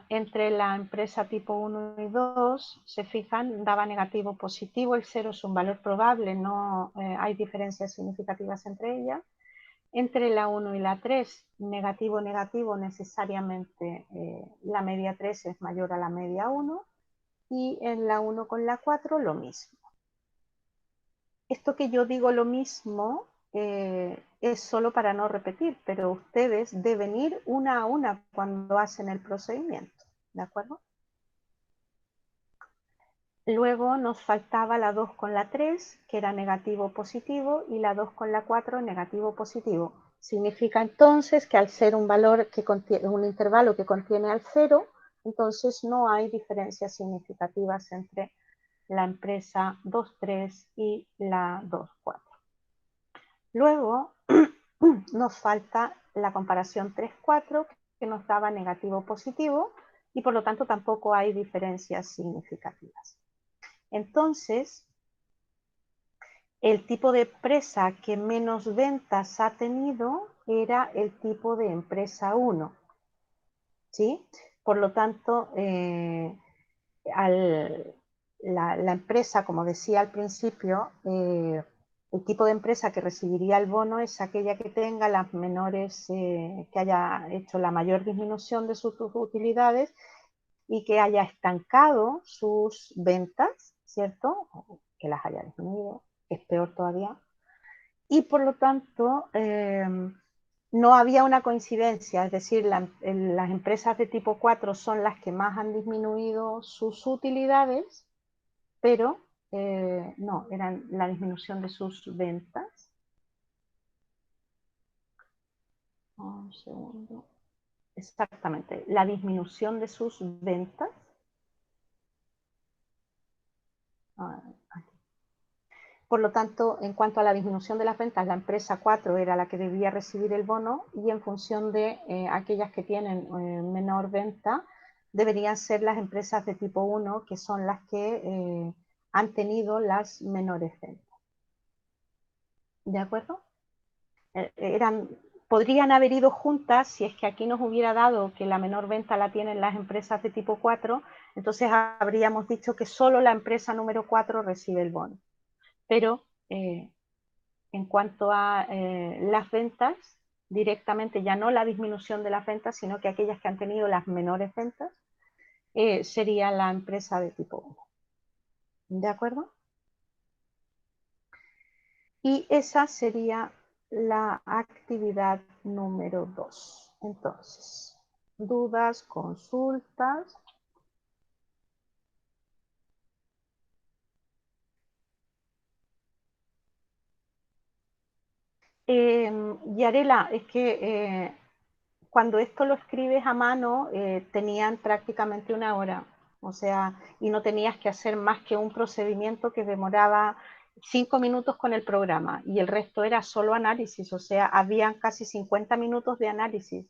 entre la empresa tipo 1 y 2, se fijan, daba negativo positivo, el 0 es un valor probable, no hay diferencias significativas entre ellas. Entre la 1 y la 3, negativo, negativo, necesariamente la media 3 es mayor a la media 1, y en la 1 con la 4 lo mismo. Esto que yo digo lo mismo es solo para no repetir, pero ustedes deben ir una a una cuando hacen el procedimiento, ¿de acuerdo? Luego nos faltaba la 2 con la 3, que era negativo positivo, y la 2 con la 4, negativo positivo. Significa entonces que al ser un valor que contiene, un intervalo que contiene al 0, entonces no hay diferencias significativas entre la empresa 2,3 y la 2,4. Luego nos falta la comparación 3,4, que nos daba negativo positivo, y por lo tanto tampoco hay diferencias significativas. Entonces, el tipo de empresa que menos ventas ha tenido era el tipo de empresa 1. ¿Sí? Por lo tanto, la empresa, como decía al principio, El tipo de empresa que recibiría el bono es aquella que tenga las menores, que haya hecho la mayor disminución de sus utilidades y que haya estancado sus ventas, ¿cierto? Que las haya disminuido, es peor todavía. Y por lo tanto, no había una coincidencia, es decir, las empresas de tipo 4 son las que más han disminuido sus utilidades, pero no, eran la disminución de sus ventas. Un segundo. Exactamente, la disminución de sus ventas. Aquí. Por lo tanto, en cuanto a la disminución de las ventas, la empresa 4 era la que debía recibir el bono y en función de aquellas que tienen menor venta, deberían ser las empresas de tipo 1, que son las que han tenido las menores ventas. ¿De acuerdo? Podrían haber ido juntas si es que aquí nos hubiera dado que la menor venta la tienen las empresas de tipo 4, entonces habríamos dicho que solo la empresa número 4 recibe el bono. Pero en cuanto a las ventas, directamente ya no la disminución de las ventas, sino que aquellas que han tenido las menores ventas, sería la empresa de tipo 1. ¿De acuerdo? Y esa sería la actividad número 2. Entonces, dudas, consultas. Yarela, es que cuando esto lo escribes a mano, tenían prácticamente una hora, o sea, y no tenías que hacer más que un procedimiento que demoraba 5 minutos con el programa, y el resto era solo análisis, o sea, habían casi 50 minutos de análisis.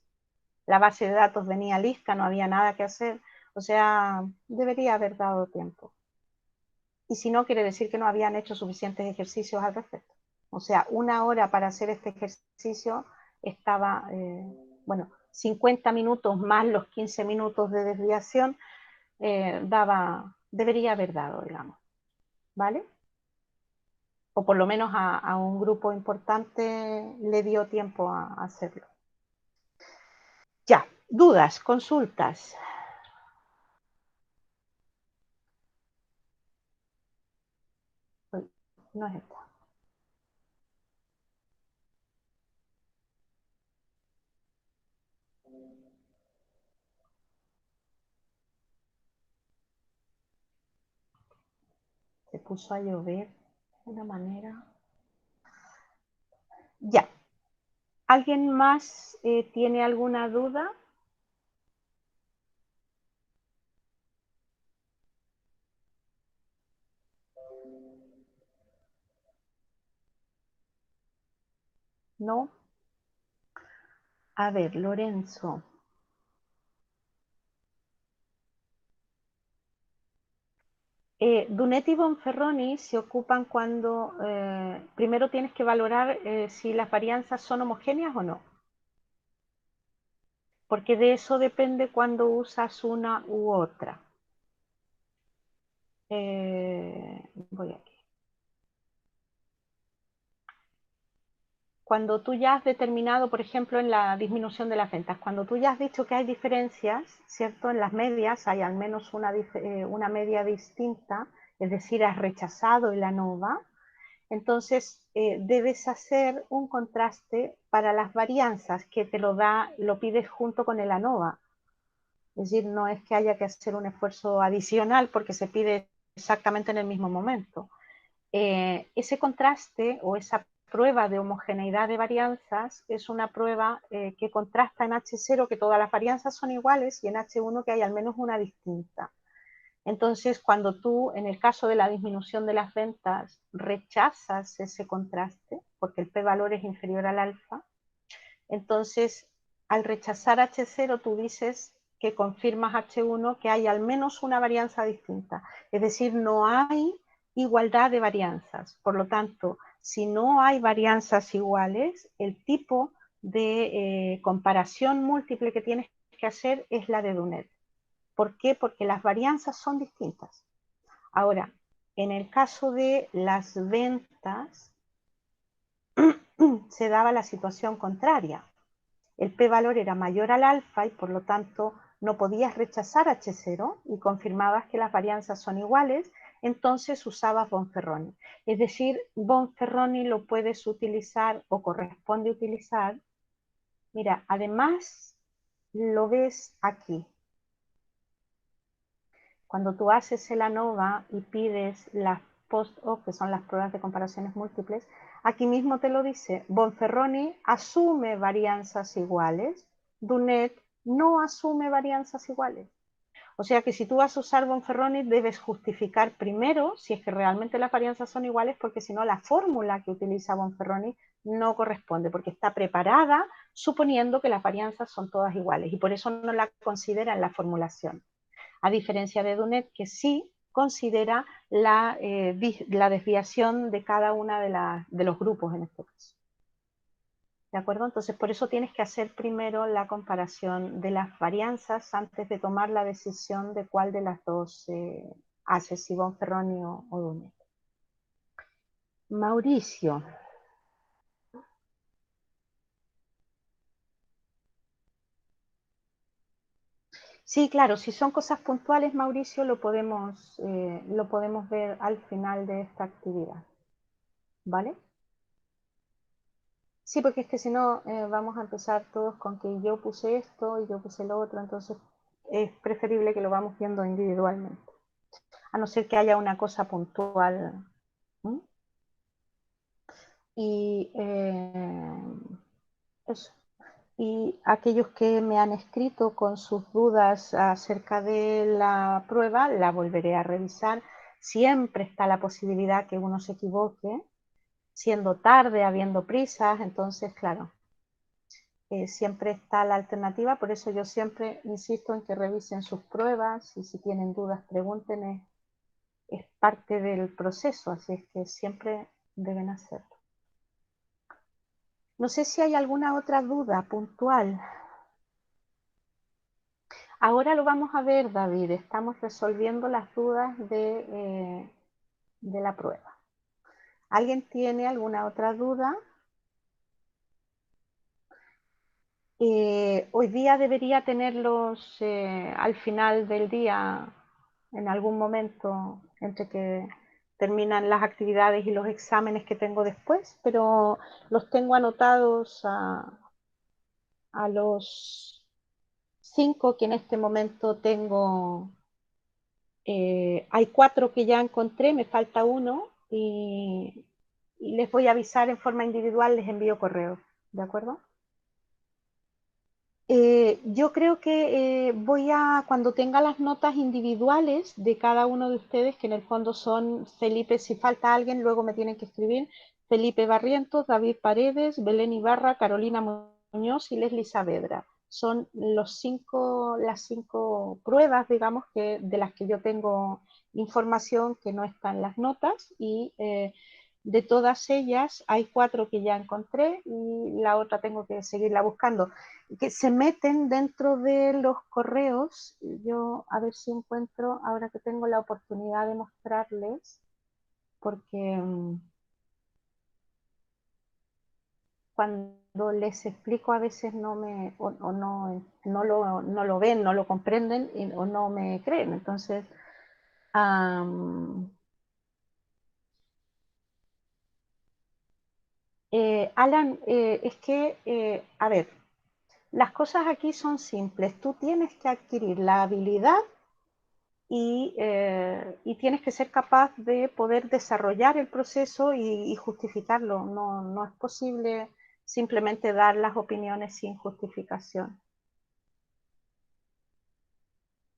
La base de datos venía lista, no había nada que hacer, o sea, debería haber dado tiempo. Y si no, quiere decir que no habían hecho suficientes ejercicios al respecto. O sea, una hora para hacer este ejercicio estaba, bueno, 50 minutos más los 15 minutos de desviación, debería haber dado, digamos, ¿vale? O por lo menos a un grupo importante le dio tiempo a hacerlo. Ya, dudas, consultas. No es esta. Se puso a llover de una manera. Ya. ¿Alguien más tiene alguna duda? ¿No? A ver, Lorenzo. Dunetti y Bonferroni se ocupan cuando primero tienes que valorar si las varianzas son homogéneas o no. Porque de eso depende cuando usas una u otra. Voy aquí. Cuando tú ya has determinado, por ejemplo, en la disminución de las ventas, cuando tú ya has dicho que hay diferencias, ¿cierto? En las medias hay al menos una media distinta, es decir, has rechazado el ANOVA, entonces debes hacer un contraste para las varianzas que te lo pides junto con el ANOVA. Es decir, no es que haya que hacer un esfuerzo adicional porque se pide exactamente en el mismo momento. Ese contraste o esa prueba de homogeneidad de varianzas es una prueba que contrasta en H0 que todas las varianzas son iguales y en H1 que hay al menos una distinta. Entonces, cuando tú, en el caso de la disminución de las ventas, rechazas ese contraste, porque el p-valor es inferior al alfa, entonces, al rechazar H0, tú dices que confirmas H1 que hay al menos una varianza distinta. Es decir, no hay igualdad de varianzas. Por lo tanto, si no hay varianzas iguales, el tipo de comparación múltiple que tienes que hacer es la de Dunet. ¿Por qué? Porque las varianzas son distintas. Ahora, en el caso de las ventas, se daba la situación contraria. El p-valor era mayor al alfa y por lo tanto no podías rechazar H0 y confirmabas que las varianzas son iguales, entonces usabas Bonferroni. Es decir, Bonferroni lo puedes utilizar o corresponde utilizar. Mira, además lo ves aquí. Cuando tú haces el ANOVA y pides las post-op, que son las pruebas de comparaciones múltiples, aquí mismo te lo dice, Bonferroni asume varianzas iguales, Dunet no asume varianzas iguales. O sea que si tú vas a usar Bonferroni debes justificar primero si es que realmente las varianzas son iguales, porque si no la fórmula que utiliza Bonferroni no corresponde, porque está preparada suponiendo que las varianzas son todas iguales y por eso no la considera en la formulación. A diferencia de Dunet, que sí considera la desviación de cada una de los grupos en este caso. ¿De acuerdo? Entonces, por eso tienes que hacer primero la comparación de las varianzas antes de tomar la decisión de cuál de las dos haces, si Bonferroni o Dunet. Mauricio. Sí, claro, si son cosas puntuales, Mauricio, lo podemos ver al final de esta actividad. ¿Vale? Sí, porque es que si no vamos a empezar todos con que yo puse esto y yo puse lo otro, entonces es preferible que lo vamos viendo individualmente, a no ser que haya una cosa puntual. ¿Mm? Y eso. Y aquellos que me han escrito con sus dudas acerca de la prueba, la volveré a revisar. Siempre está la posibilidad que uno se equivoque, siendo tarde, habiendo prisas, entonces, claro, siempre está la alternativa, por eso yo siempre insisto en que revisen sus pruebas y si tienen dudas pregunten, es parte del proceso, así es que siempre deben hacerlo. No sé si hay alguna otra duda puntual. Ahora lo vamos a ver, David, estamos resolviendo las dudas de la prueba. ¿Alguien tiene alguna otra duda? Hoy día debería tenerlos al final del día, en algún momento, entre que terminan las actividades y los exámenes que tengo después, pero los tengo anotados a los 5 que en este momento tengo. Hay 4 que ya encontré, me falta uno y les voy a avisar en forma individual, les envío correo, ¿de acuerdo? Yo creo que cuando tenga las notas individuales de cada uno de ustedes, que en el fondo son Felipe, si falta alguien, luego me tienen que escribir, Felipe Barrientos, David Paredes, Belén Ibarra, Carolina Muñoz y Leslie Saavedra. Son las 5 pruebas, digamos, de las que yo tengo información que no están en las notas y de todas ellas hay 4 que ya encontré y la otra tengo que seguirla buscando, que se meten dentro de los correos. Yo a ver si encuentro, ahora que tengo la oportunidad de mostrarles, porque cuando les explico a veces no lo ven, no lo comprenden o no me creen. Entonces, Alan, es que, a ver, las cosas aquí son simples. Tú tienes que adquirir la habilidad y tienes que ser capaz de poder desarrollar el proceso y justificarlo. No es posible simplemente dar las opiniones sin justificación.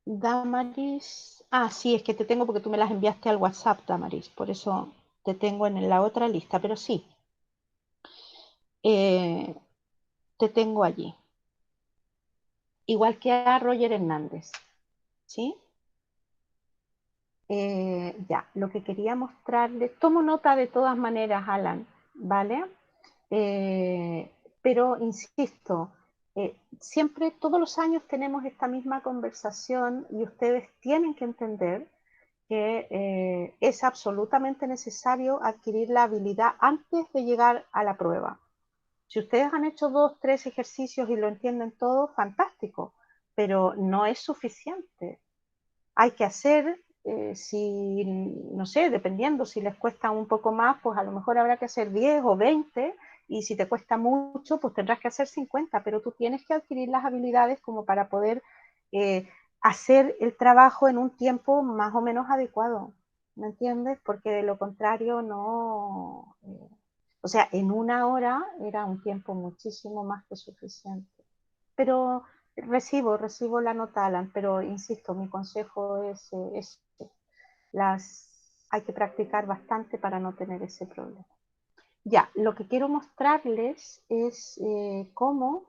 Damaris, sí, es que te tengo porque tú me las enviaste al WhatsApp, Damaris, por eso te tengo en la otra lista, pero sí, eh, te tengo allí. Igual que a Roger Hernández, ¿sí? Ya, lo que quería mostrarle, tomo nota de todas maneras, Alan, ¿vale? Pero insisto, siempre, todos los años tenemos esta misma conversación y ustedes tienen que entender que es absolutamente necesario adquirir la habilidad antes de llegar a la prueba. Si ustedes han hecho 2, 3 ejercicios y lo entienden todo, fantástico, pero no es suficiente. Hay que hacer, si, no sé, dependiendo, si les cuesta un poco más, pues a lo mejor habrá que hacer 10 o 20, y si te cuesta mucho, pues tendrás que hacer 50, pero tú tienes que adquirir las habilidades como para poder hacer el trabajo en un tiempo más o menos adecuado, ¿me entiendes? Porque de lo contrario no... o sea, en una hora era un tiempo muchísimo más que suficiente. Pero recibo la nota, Alan, pero insisto, mi consejo es hay que practicar bastante para no tener ese problema. Ya, lo que quiero mostrarles es cómo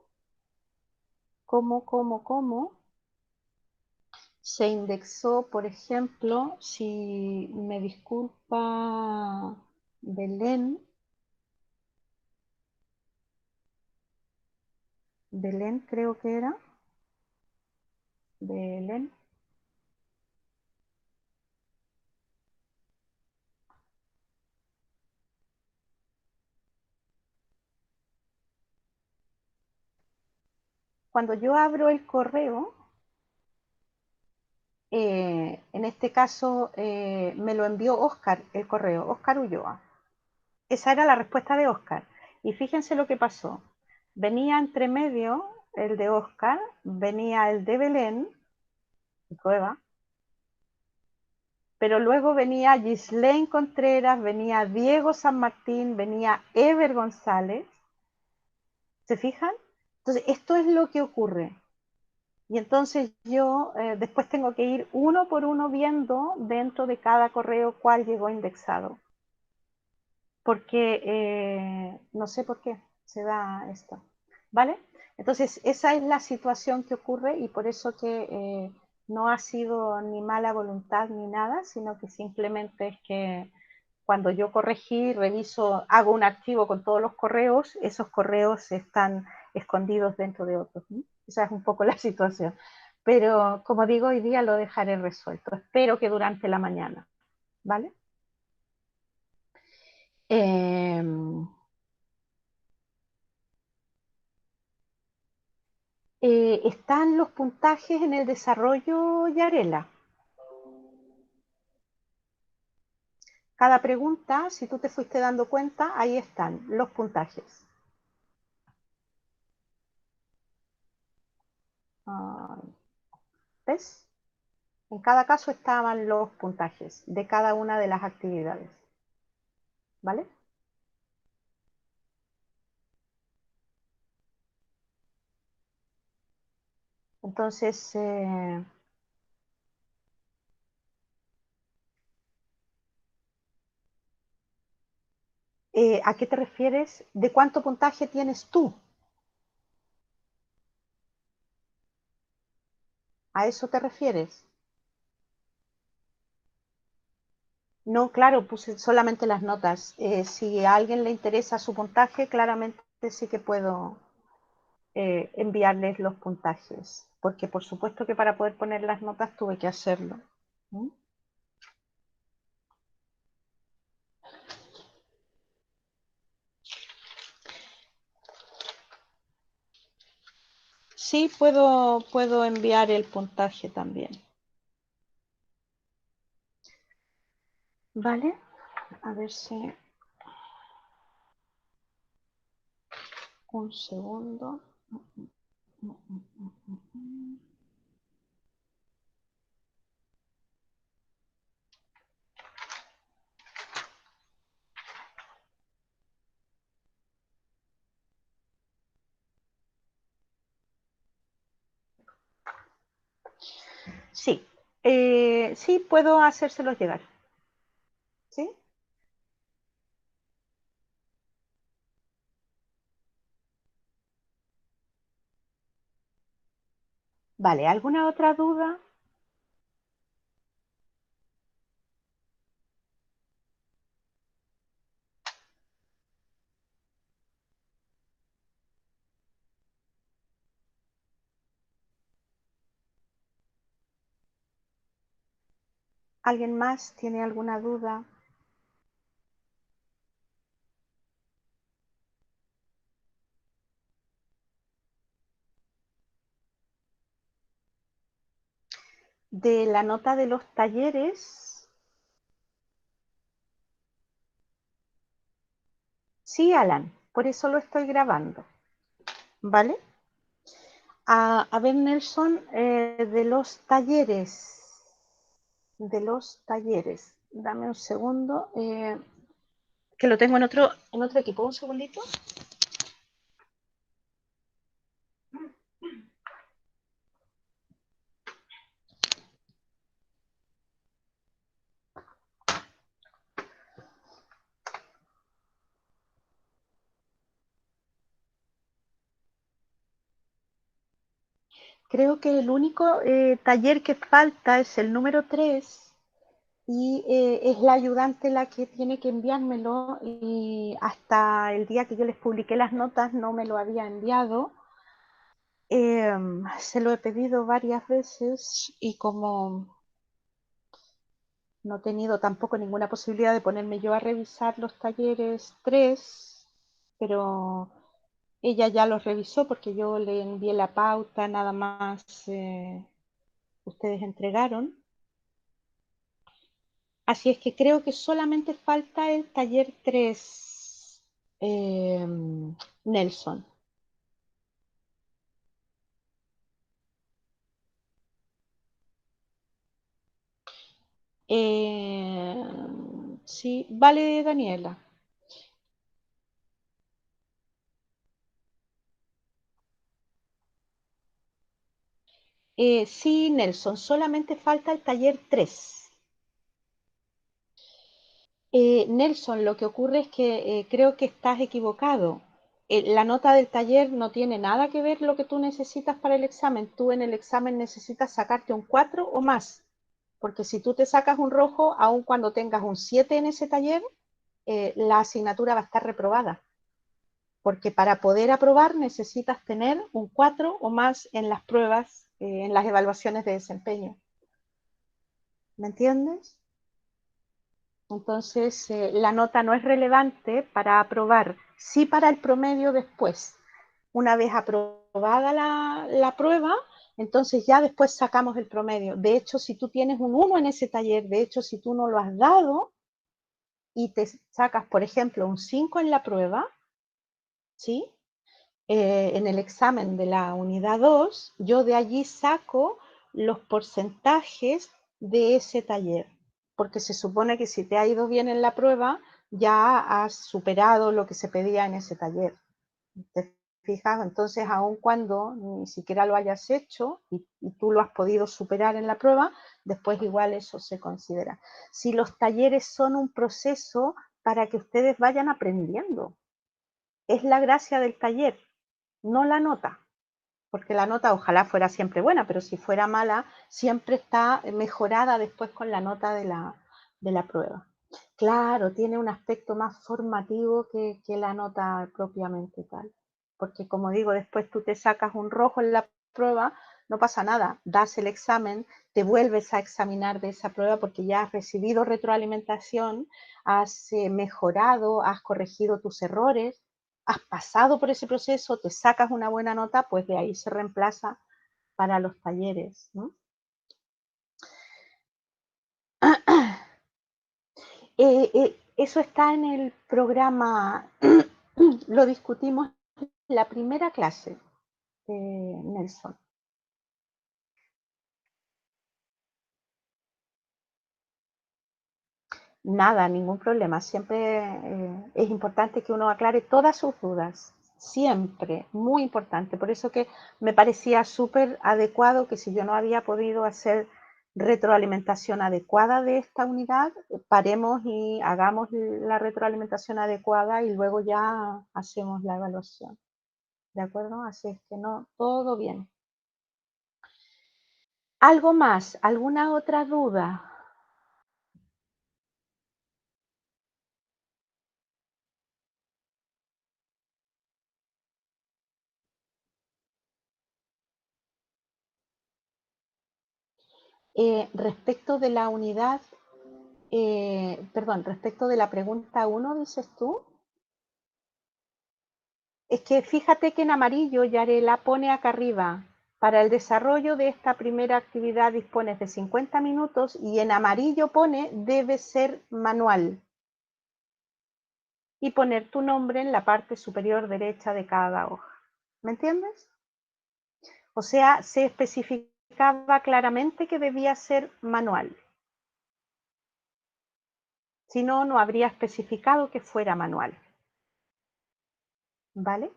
se indexó, por ejemplo, si me disculpa Belén, Belén creo que era, Belén. Cuando yo abro el correo, en este caso me lo envió Oscar, el correo, Oscar Ulloa. Esa era la respuesta de Oscar. Y fíjense lo que pasó. Venía entre medio el de Oscar, venía el de Belén, prueba, pero luego venía Gislaine Contreras, venía Diego San Martín, venía Ever González. ¿Se fijan? Entonces, esto es lo que ocurre. Y entonces yo después tengo que ir uno por uno viendo dentro de cada correo cuál llegó indexado. Porque no sé por qué se da esto. ¿Vale? Entonces, esa es la situación que ocurre y por eso que no ha sido ni mala voluntad ni nada, sino que simplemente es que cuando yo corregí, reviso, hago un archivo con todos los correos, esos correos están escondidos dentro de otros, ¿no? Esa es un poco la situación. Pero como digo, hoy día lo dejaré resuelto. Espero que durante la mañana, ¿vale? Eh, están los puntajes en el desarrollo, Yarela. Cada pregunta, si tú te fuiste dando cuenta, ahí están los puntajes. ¿Ves? En cada caso estaban los puntajes de cada una de las actividades. ¿Vale? Entonces, ¿a qué te refieres? ¿De cuánto puntaje tienes tú? ¿A eso te refieres? No, claro, puse solamente las notas. Si a alguien le interesa su puntaje, claramente sí que puedo enviarles los puntajes, porque por supuesto que para poder poner las notas tuve que hacerlo. ¿Mm? Sí, puedo enviar el puntaje también. ¿Vale? A ver si... Un segundo. Sí, sí puedo hacérselos llegar. ¿Sí? Vale, ¿alguna otra duda? ¿Alguien más tiene alguna duda? De la nota de los talleres. Sí, Alan, por eso lo estoy grabando, ¿vale? A ver, Nelson, de los talleres, dame un segundo, que lo tengo en otro equipo, un segundito. Creo que el único taller que falta es el número 3 y es la ayudante la que tiene que enviármelo y hasta el día que yo les publiqué las notas no me lo había enviado. Se lo he pedido varias veces y como no he tenido tampoco ninguna posibilidad de ponerme yo a revisar los talleres 3, pero ella ya los revisó porque yo le envié la pauta, nada más ustedes entregaron. Así es que creo que solamente falta el taller 3, Nelson. Eh, sí, vale, Daniela. Sí, Nelson, solamente falta el taller 3. Nelson, lo que ocurre es que creo que estás equivocado. La nota del taller no tiene nada que ver lo que tú necesitas para el examen. Tú en el examen necesitas sacarte un 4 o más, porque si tú te sacas un rojo, aun cuando tengas un 7 en ese taller, la asignatura va a estar reprobada, porque para poder aprobar necesitas tener un 4 o más en las pruebas, en las evaluaciones de desempeño. ¿Me entiendes? Entonces, la nota no es relevante para aprobar, sí para el promedio después. Una vez aprobada la prueba, entonces ya después sacamos el promedio. De hecho, si tú tienes un 1 en ese taller, de hecho, si tú no lo has dado y te sacas, por ejemplo, un 5 en la prueba, ¿sí? En el examen de la unidad 2, yo de allí saco los porcentajes de ese taller, porque se supone que si te ha ido bien en la prueba, ya has superado lo que se pedía en ese taller. ¿Te fijas? Entonces, aun cuando ni siquiera lo hayas hecho y tú lo has podido superar en la prueba, después igual eso se considera. Si los talleres son un proceso para que ustedes vayan aprendiendo, es la gracia del taller, no la nota, porque la nota ojalá fuera siempre buena, pero si fuera mala, siempre está mejorada después con la nota de la prueba. Claro, tiene un aspecto más formativo que la nota propiamente tal, porque como digo, después tú te sacas un rojo en la prueba, no pasa nada, das el examen, te vuelves a examinar de esa prueba porque ya has recibido retroalimentación, has mejorado, has corregido tus errores, has pasado por ese proceso, te sacas una buena nota, pues de ahí se reemplaza para los talleres, ¿no? Eso está en el programa, lo discutimos en la primera clase, Nelson. Nada, ningún problema. Siempre es importante que uno aclare todas sus dudas. Siempre, muy importante. Por eso que me parecía súper adecuado que si yo no había podido hacer retroalimentación adecuada de esta unidad, paremos y hagamos la retroalimentación adecuada y luego ya hacemos la evaluación. ¿De acuerdo? Así es que no, todo bien. ¿Algo más? ¿Alguna otra duda? Respecto de la unidad, perdón, respecto de la pregunta 1, dices tú. Es que fíjate que en amarillo Yarela pone acá arriba, para el desarrollo de esta primera actividad dispones de 50 minutos y en amarillo pone debe ser manual. Y poner tu nombre en la parte superior derecha de cada hoja. ¿Me entiendes? O sea, se especificaba claramente que debía ser manual. Si no, no habría especificado que fuera manual. ¿Vale?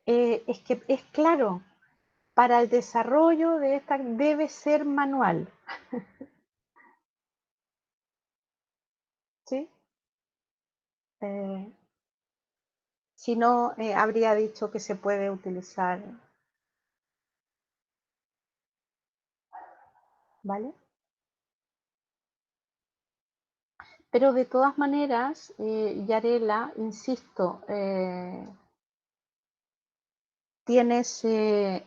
Es que es claro, para el desarrollo de esta debe ser manual. ¿Sí? Si no, habría dicho que se puede utilizar. ¿Vale? Pero de todas maneras, Yarela, insisto, tienes,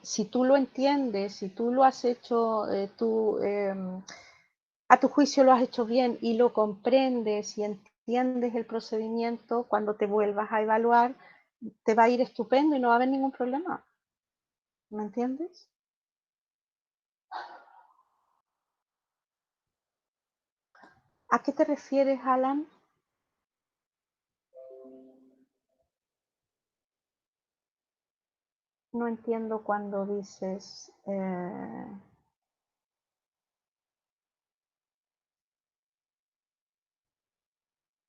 si tú lo entiendes, si tú lo has hecho, a tu juicio lo has hecho bien y lo comprendes y entiendes el procedimiento, cuando te vuelvas a evaluar, te va a ir estupendo y no va a haber ningún problema. ¿Me entiendes? ¿A qué te refieres, Alan? No entiendo cuando dices...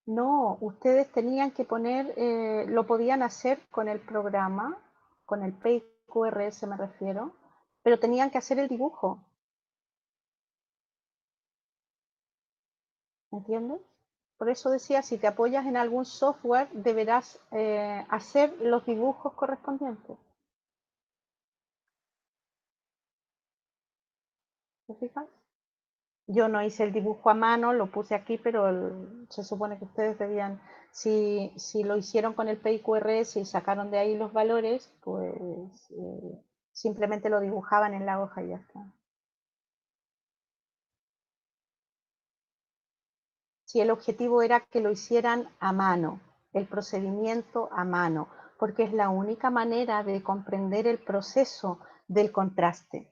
no, ustedes tenían que poner, lo podían hacer con el programa, con el PQRS me refiero, pero tenían que hacer el dibujo. ¿Entiendes? Por eso decía, si te apoyas en algún software, deberás hacer los dibujos correspondientes. ¿Te fijas? Yo no hice el dibujo a mano, lo puse aquí, pero se supone que ustedes debían, si lo hicieron con el PIQRS y sacaron de ahí los valores, pues simplemente lo dibujaban en la hoja y ya está. Si el objetivo era que lo hicieran a mano, el procedimiento a mano, porque es la única manera de comprender el proceso del contraste.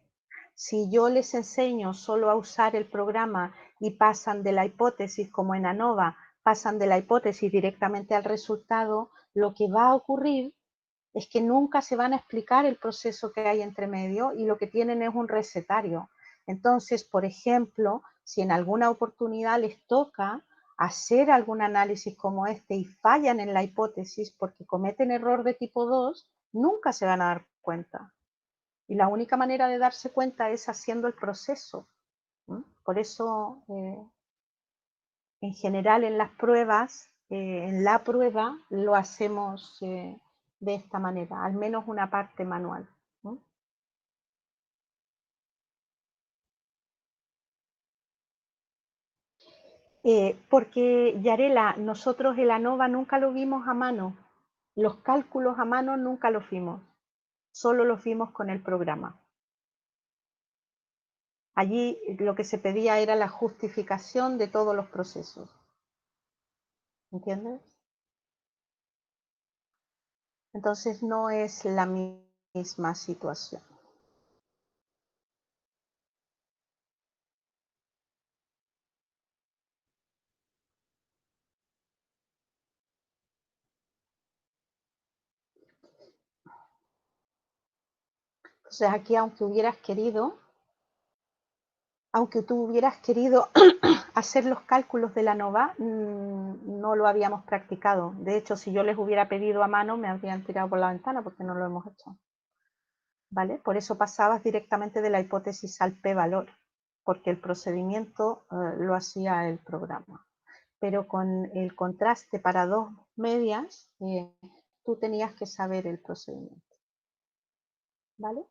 Si yo les enseño solo a usar el programa y pasan de la hipótesis, como en ANOVA, pasan de la hipótesis directamente al resultado, lo que va a ocurrir es que nunca se van a explicar el proceso que hay entre medio y lo que tienen es un recetario. Entonces, por ejemplo, si en alguna oportunidad les toca hacer algún análisis como este y fallan en la hipótesis porque cometen error de tipo 2, nunca se van a dar cuenta. Y la única manera de darse cuenta es haciendo el proceso. Por eso, en general, en las pruebas, en la prueba, lo hacemos de esta manera, al menos una parte manual. Porque, Yarela, nosotros el ANOVA nunca lo vimos a mano. Los cálculos a mano nunca los vimos. Solo los vimos con el programa. Allí lo que se pedía era la justificación de todos los procesos. ¿Entiendes? Entonces no es la misma situación. Entonces aquí, aunque tú hubieras querido hacer los cálculos de la NOVA, no lo habíamos practicado. De hecho, si yo les hubiera pedido a mano, me habrían tirado por la ventana porque no lo hemos hecho. ¿Vale? Por eso pasabas directamente de la hipótesis al p-valor, porque el procedimiento lo hacía el programa. Pero con el contraste para dos medias, tú tenías que saber el procedimiento. ¿Vale?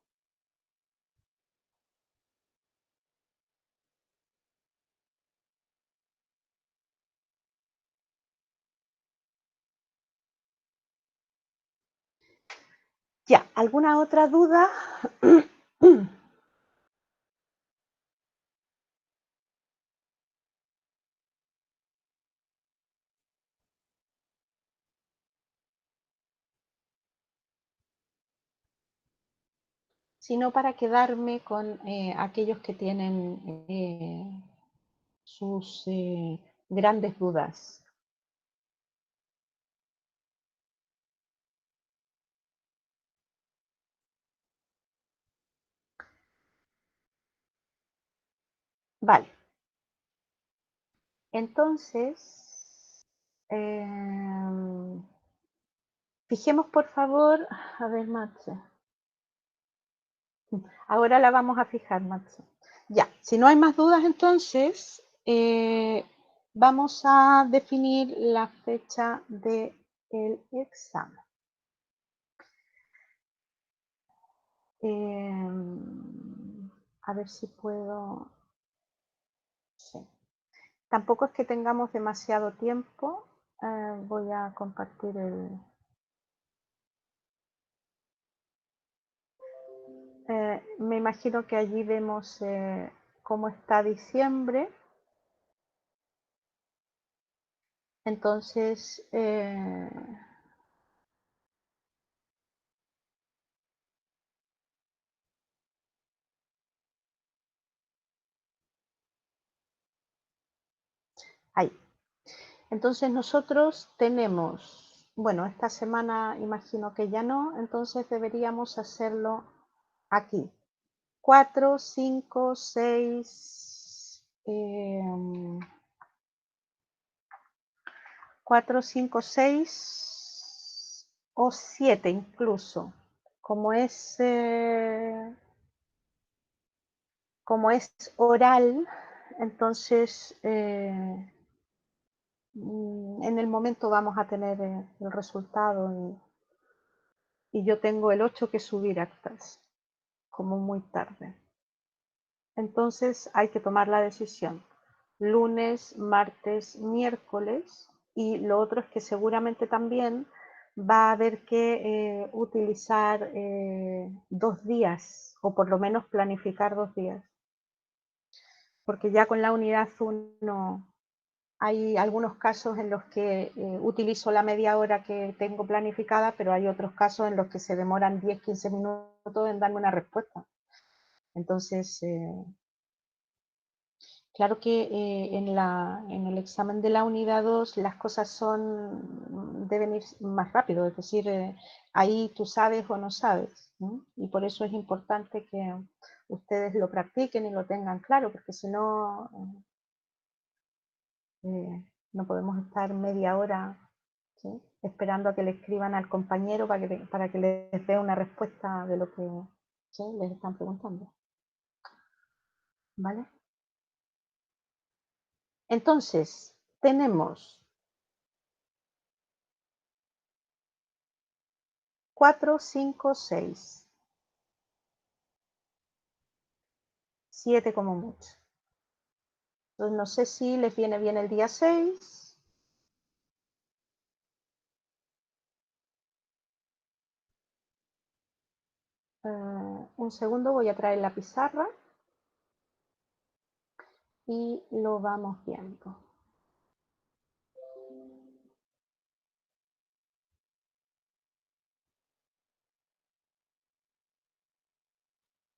Ya, ¿alguna otra duda? Sino para quedarme con aquellos que tienen sus grandes dudas. Vale. Entonces, fijemos por favor, a ver, Matze. Ahora la vamos a fijar, Matze. Ya, si no hay más dudas, entonces vamos a definir la fecha del examen. A ver si puedo... Sí. Tampoco es que tengamos demasiado tiempo. Voy a compartir el... me imagino que allí vemos cómo está diciembre. Entonces, ahí. Entonces nosotros tenemos, bueno, esta semana imagino que ya no, entonces deberíamos hacerlo aquí. 4, 5, 6, 4, 5, 6 o 7 incluso. Como es oral, entonces en el momento vamos a tener el resultado y yo tengo el 8 que subir actas, como muy tarde. Entonces hay que tomar la decisión. Lunes, martes, miércoles, y lo otro es que seguramente también va a haber que utilizar 2 días, o por lo menos planificar 2 días. Porque ya con la unidad 1 hay algunos casos en los que utilizo la media hora que tengo planificada, pero hay otros casos en los que se demoran 10, 15 minutos en darme una respuesta. Entonces, claro que en el examen de la unidad 2 las cosas deben ir más rápido, es decir, ahí tú sabes o no sabes, ¿no? Y por eso es importante que ustedes lo practiquen y lo tengan claro, porque si no, no podemos estar media hora, ¿sí?, esperando a que le escriban al compañero para que les dé una respuesta de lo que, ¿sí?, les están preguntando. ¿Vale? Entonces, tenemos 4, 5, 6, 7 como mucho. Entonces, no sé si les viene bien el día 6. Un segundo, voy a traer la pizarra y lo vamos viendo.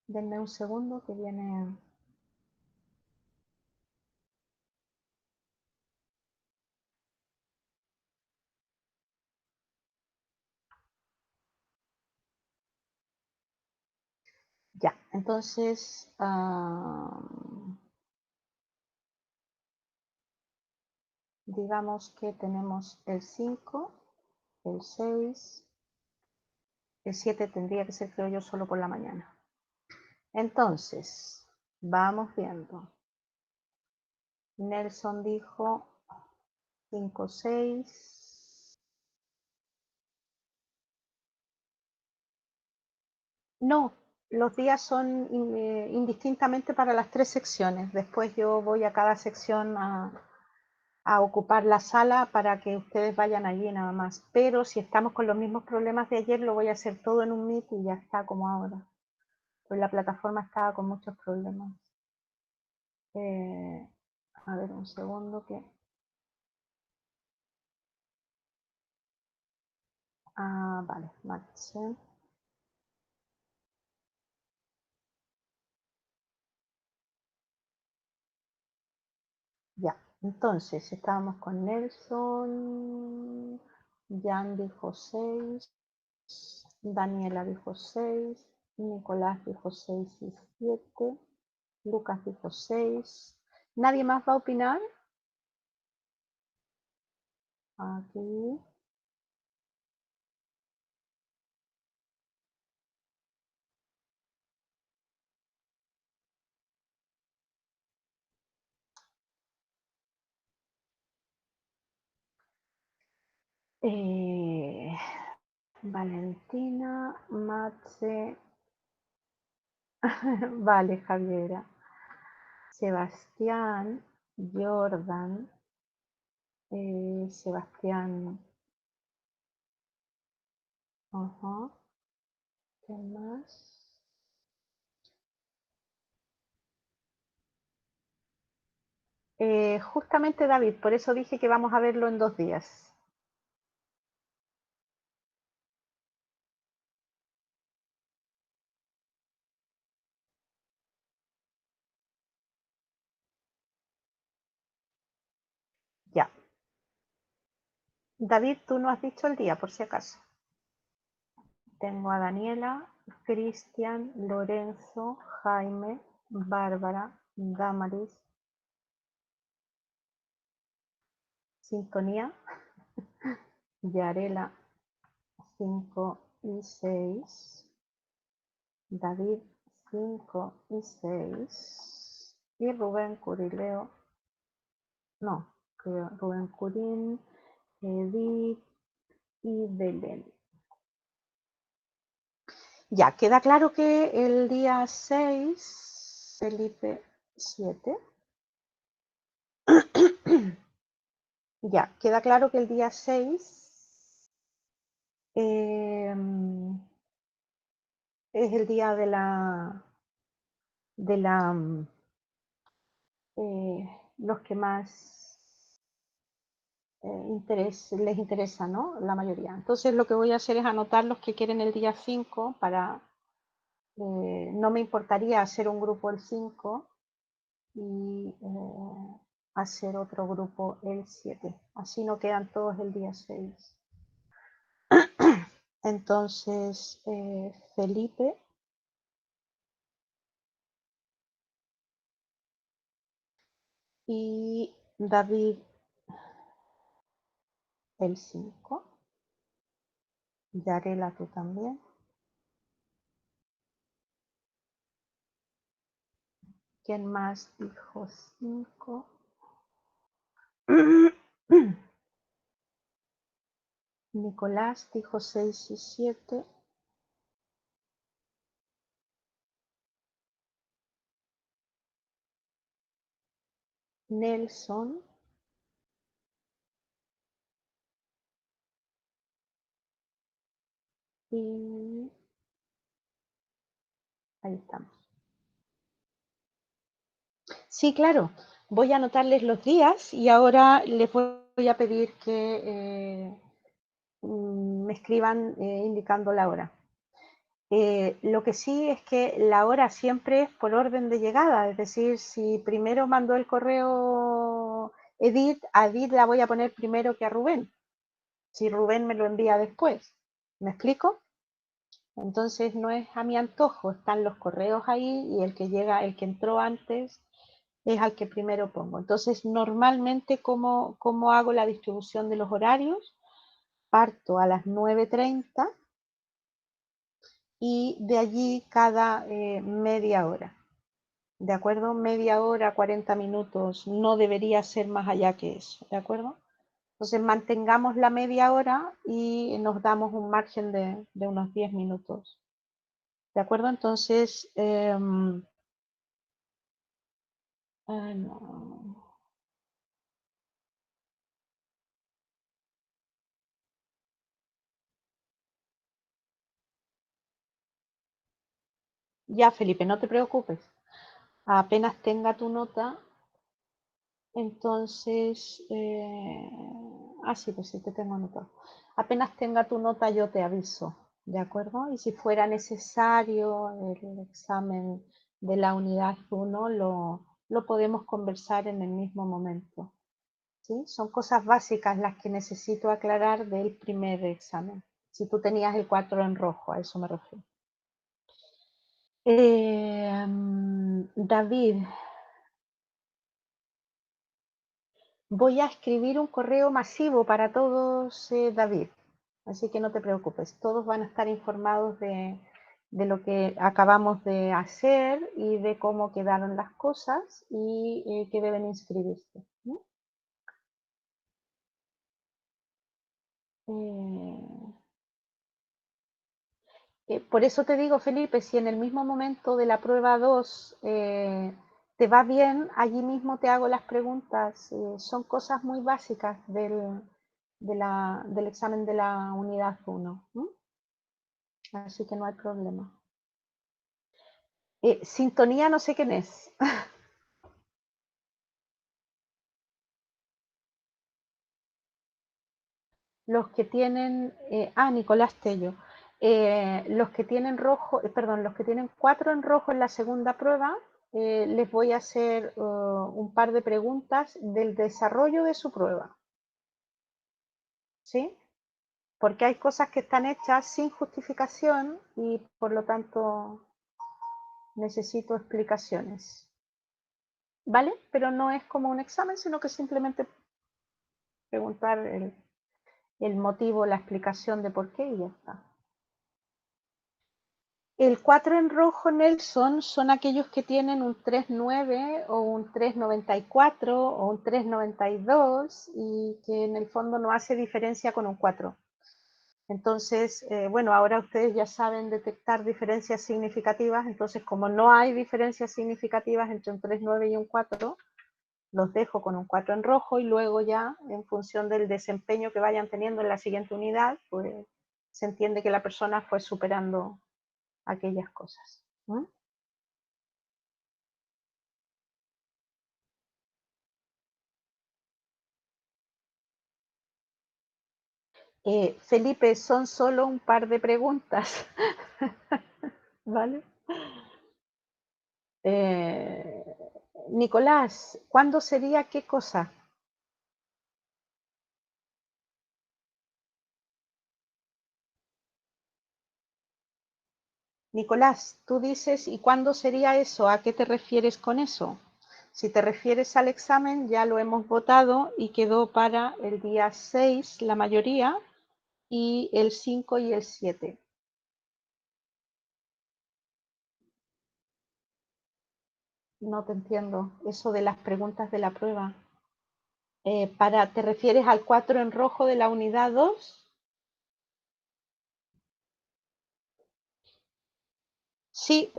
Denme un segundo que viene... Ya, entonces... digamos que tenemos el 5, el 6, el 7 tendría que ser, creo yo, solo por la mañana. Entonces, vamos viendo. Nelson dijo 5, 6. No, los días son indistintamente para las 3 secciones. Después yo voy a cada sección a ocupar la sala para que ustedes vayan allí nada más. Pero si estamos con los mismos problemas de ayer, lo voy a hacer todo en un Meet y ya está como ahora. Pues la plataforma estaba con muchos problemas. A ver, un segundo que... vale, marchen. Ya, entonces estábamos con Nelson, Jan dijo 6, Daniela dijo 6, Nicolás dijo 6 y 7, Lucas dijo 6. ¿Nadie más va a opinar? Aquí. Valentina, Matze, vale, Javiera, Sebastián, Jordan, Sebastián, ¿qué más? Justamente David, por eso dije que vamos a verlo en 2 días. Ya. David, tú no has dicho el día, por si acaso. Tengo a Daniela, Cristian, Lorenzo, Jaime, Bárbara, Damaris, Sintonía, Yarela 5 y 6, David 5 y 6, y Rubén Curileo, no, Rubén Curín, Edith y Belén. Ya, queda claro que el día 6, Felipe 7. Ya, queda claro que el día 6 es el día de los que más les interesa, ¿no? La mayoría. Entonces lo que voy a hacer es anotar los que quieren el día 5 para... no me importaría hacer un grupo el 5 y hacer otro grupo el 7. Así no quedan todos el día 6. Entonces, Felipe y David el 5. Yarela, tú también. ¿Quién más dijo 5? Nicolás dijo 6 y 7. Nelson. Y ahí estamos. Sí, claro. Voy a anotarles los días y ahora les voy a pedir que me escriban indicando la hora. Lo que sí es que la hora siempre es por orden de llegada, es decir, si primero mandó el correo Edith, a Edith la voy a poner primero que a Rubén, si Rubén me lo envía después. ¿Me explico? Entonces no es a mi antojo, están los correos ahí y el que llega, el que entró antes, es al que primero pongo. Entonces, normalmente, ¿cómo hago la distribución de los horarios? Parto a las 9:30 y de allí cada media hora. ¿De acuerdo? Media hora, 40 minutos, no debería ser más allá que eso. ¿De acuerdo? Entonces, mantengamos la media hora y nos damos un margen de unos 10 minutos. ¿De acuerdo? Entonces, no. Ya, Felipe, no te preocupes. Apenas tenga tu nota, entonces... sí, pues sí, te tengo anotado. Apenas tenga tu nota, yo te aviso, ¿de acuerdo? Y si fuera necesario el examen de la unidad 1, lo podemos conversar en el mismo momento. ¿Sí? Son cosas básicas las que necesito aclarar del primer examen. Si tú tenías el 4 en rojo, a eso me refiero. David, voy a escribir un correo masivo para todos, David. Así que no te preocupes, todos van a estar informados de lo que acabamos de hacer y de cómo quedaron las cosas y que deben inscribirse. ¿No? Eh, por eso te digo, Felipe, si en el mismo momento de la prueba 2 te va bien, allí mismo te hago las preguntas. Son cosas muy básicas del examen de la unidad 1. Así que no hay problema. Sintonía, no sé quién es. Los que tienen, Nicolás Tello, los que tienen rojo, perdón, los que tienen 4 en rojo en la segunda prueba, les voy a hacer un par de preguntas del desarrollo de su prueba, ¿sí? Porque hay cosas que están hechas sin justificación y por lo tanto necesito explicaciones, ¿vale? Pero no es como un examen, sino que simplemente preguntar el motivo, la explicación de por qué y ya está. El 4 en rojo, Nelson, son aquellos que tienen un 3,9 o un 3,94 o un 3,92 y que en el fondo no hace diferencia con un 4. Entonces, bueno, ahora ustedes ya saben detectar diferencias significativas, entonces como no hay diferencias significativas entre un 3,9 y un 4, los dejo con un 4 en rojo y luego ya, en función del desempeño que vayan teniendo en la siguiente unidad, pues se entiende que la persona fue superando aquellas cosas. Felipe, son solo un par de preguntas, ¿vale? Eh, Nicolás, ¿cuándo sería qué cosa? Nicolás, tú dices, ¿y cuándo sería eso? ¿A qué te refieres con eso? Si te refieres al examen, ya lo hemos votado y quedó para el día 6 la mayoría y el 5 y el 7. No te entiendo, eso de las preguntas de la prueba. ¿Te refieres al 4 en rojo de la unidad 2? Sí,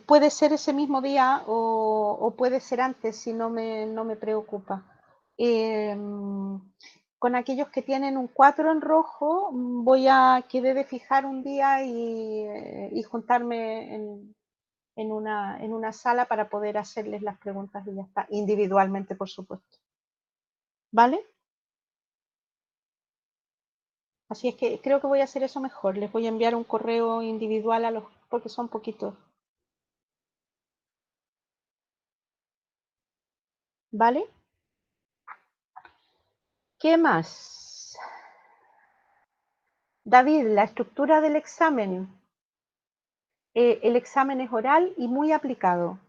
puede ser ese mismo día o puede ser antes, si no me preocupa. Con aquellos que tienen un 4 en rojo, quedé de fijar un día y juntarme en una sala para poder hacerles las preguntas y ya está, individualmente, por supuesto. ¿Vale? Así es que creo que voy a hacer eso mejor. Les voy a enviar un correo individual porque son poquitos. ¿Vale? ¿Qué más? David, la estructura del examen. El examen es oral y muy aplicado.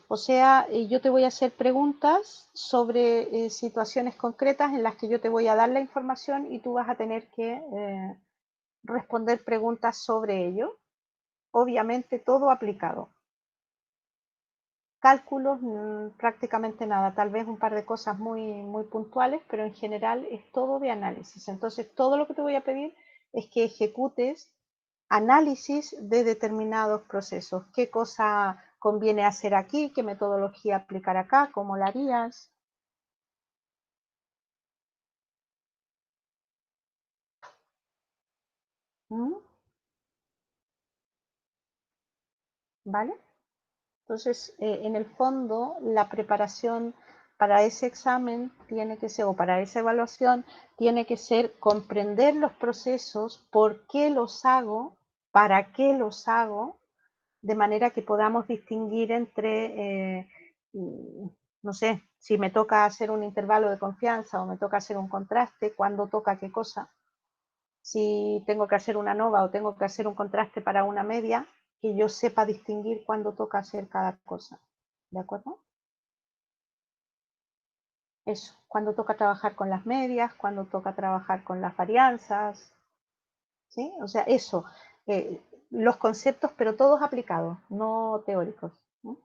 O sea, yo te voy a hacer preguntas sobre situaciones concretas en las que yo te voy a dar la información y tú vas a tener que responder preguntas sobre ello. Obviamente todo aplicado. Cálculos, prácticamente nada, tal vez un par de cosas muy, muy puntuales, pero en general es todo de análisis. Entonces, todo lo que te voy a pedir es que ejecutes análisis de determinados procesos. ¿Qué cosa conviene hacer aquí? ¿Qué metodología aplicar acá? ¿Cómo la harías? ¿Mm? ¿vale? Entonces, en el fondo, la preparación para ese examen tiene que ser, o para esa evaluación, tiene que ser comprender los procesos, por qué los hago, para qué los hago, de manera que podamos distinguir entre, no sé, si me toca hacer un intervalo de confianza o me toca hacer un contraste, cuándo toca qué cosa, si tengo que hacer una nova o tengo que hacer un contraste para una media, que yo sepa distinguir cuándo toca hacer cada cosa. ¿De acuerdo? Eso, cuando toca trabajar con las medias, cuando toca trabajar con las varianzas, ¿sí? O sea, eso, los conceptos, pero todos aplicados, no teóricos, ¿no?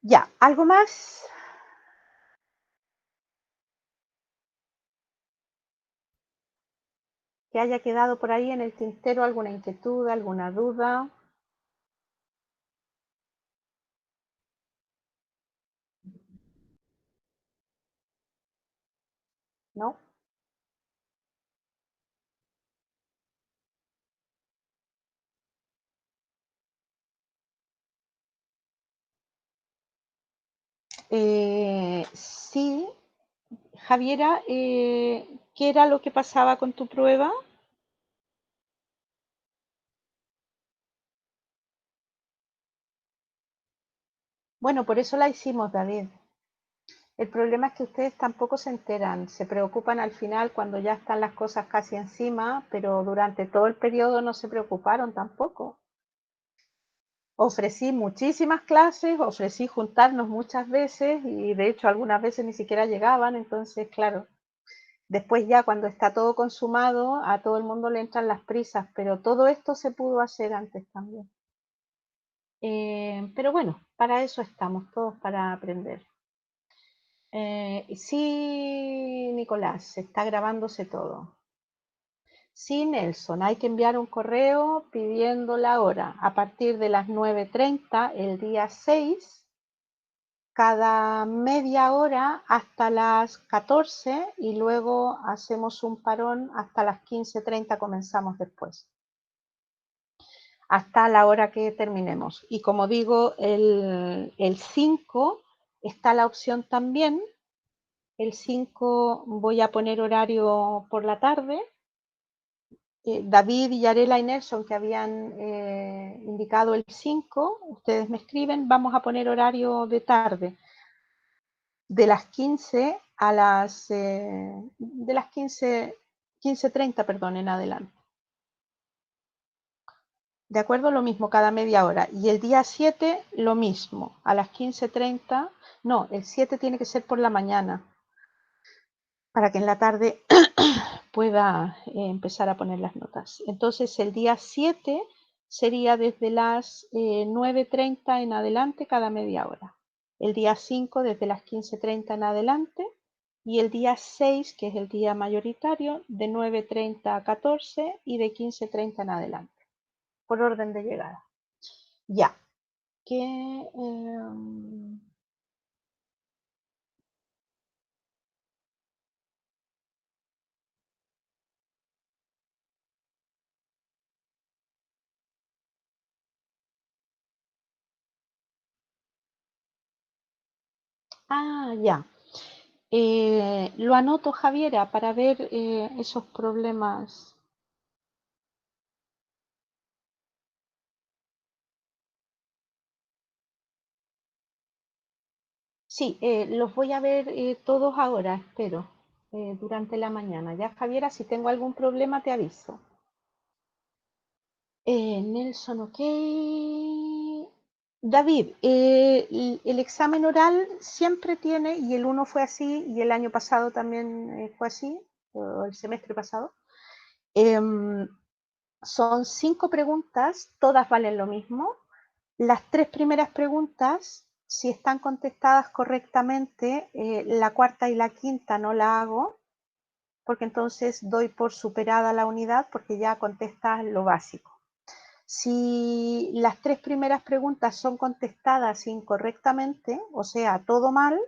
Ya, ¿algo más? Que haya quedado por ahí en el tintero, alguna inquietud, alguna duda. ¿No? Sí, Javiera, ¿qué era lo que pasaba con tu prueba? Bueno, por eso la hicimos, David. El problema es que ustedes tampoco se enteran, se preocupan al final cuando ya están las cosas casi encima, pero durante todo el periodo no se preocuparon tampoco. Ofrecí muchísimas clases, ofrecí juntarnos muchas veces y de hecho algunas veces ni siquiera llegaban, entonces claro, después ya cuando está todo consumado a todo el mundo le entran las prisas, pero todo esto se pudo hacer antes también. Pero bueno, para eso estamos todos, para aprender. Sí, Nicolás, se está grabándose todo. Sí, Nelson, hay que enviar un correo pidiendo la hora a partir de las 9:30 el día 6, cada media hora hasta las 14 y luego hacemos un parón hasta las 15:30, comenzamos después, hasta la hora que terminemos. Y como digo, el 5 está la opción también. El 5 voy a poner horario por la tarde. David, Villarela y Nelson, que habían indicado el 5, ustedes me escriben, vamos a poner horario de tarde, de las 15 a las, de las 15:30, perdón, en adelante. ¿De acuerdo? Lo mismo, cada media hora. Y el día 7, lo mismo, a las 15:30. No, el 7 tiene que ser por la mañana, para que en la tarde pueda empezar a poner las notas. Entonces el día 7 sería desde las 9:30 en adelante cada media hora. El día 5 desde las 15:30 en adelante. Y el día 6, que es el día mayoritario, de 9:30 a 14 y de 15:30 en adelante, por orden de llegada. Ya. Que, ya. Lo anoto, Javiera, para ver esos problemas. Sí, los voy a ver todos ahora, espero, durante la mañana. Ya, Javiera, si tengo algún problema te aviso. Nelson, ok. David, el examen oral siempre tiene, y el 1 fue así, y el año pasado también fue así, o el semestre pasado. Son 5 preguntas, todas valen lo mismo. Las 3 primeras preguntas, si están contestadas correctamente, la cuarta y la quinta no la hago, porque entonces doy por superada la unidad porque ya contestas lo básico. Si las 3 primeras preguntas son contestadas incorrectamente, o sea, todo mal,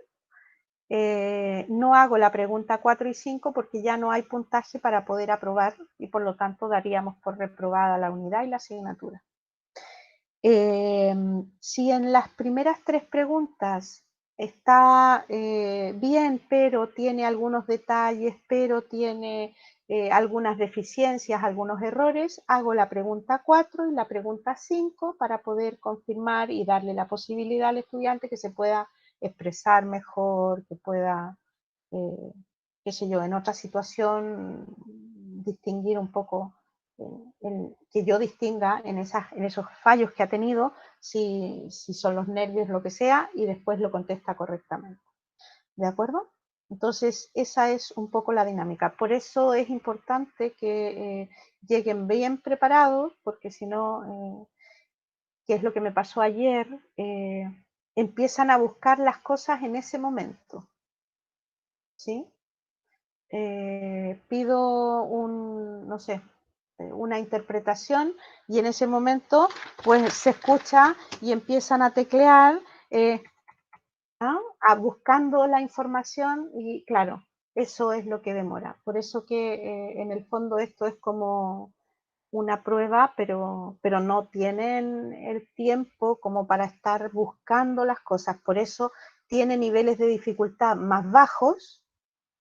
no hago la pregunta 4 y 5 porque ya no hay puntaje para poder aprobar y por lo tanto daríamos por reprobada la unidad y la asignatura. Si en las primeras 3 preguntas está bien, pero tiene algunos detalles, pero tiene algunas deficiencias, algunos errores, hago la pregunta 4 y la pregunta 5 para poder confirmar y darle la posibilidad al estudiante que se pueda expresar mejor, que pueda, qué sé yo, en otra situación distinguir un poco, que yo distinga en esos fallos que ha tenido, si son los nervios, lo que sea, y después lo contesta correctamente. ¿De acuerdo? Entonces, esa es un poco la dinámica. Por eso es importante que lleguen bien preparados, porque si no, que es lo que me pasó ayer, empiezan a buscar las cosas en ese momento. ¿Sí? Pido no sé, una interpretación y en ese momento pues se escucha y empiezan a teclear, buscando la información y claro, eso es lo que demora. Por eso que en el fondo esto es como una prueba, pero no tienen el tiempo como para estar buscando las cosas. Por eso tiene niveles de dificultad más bajos,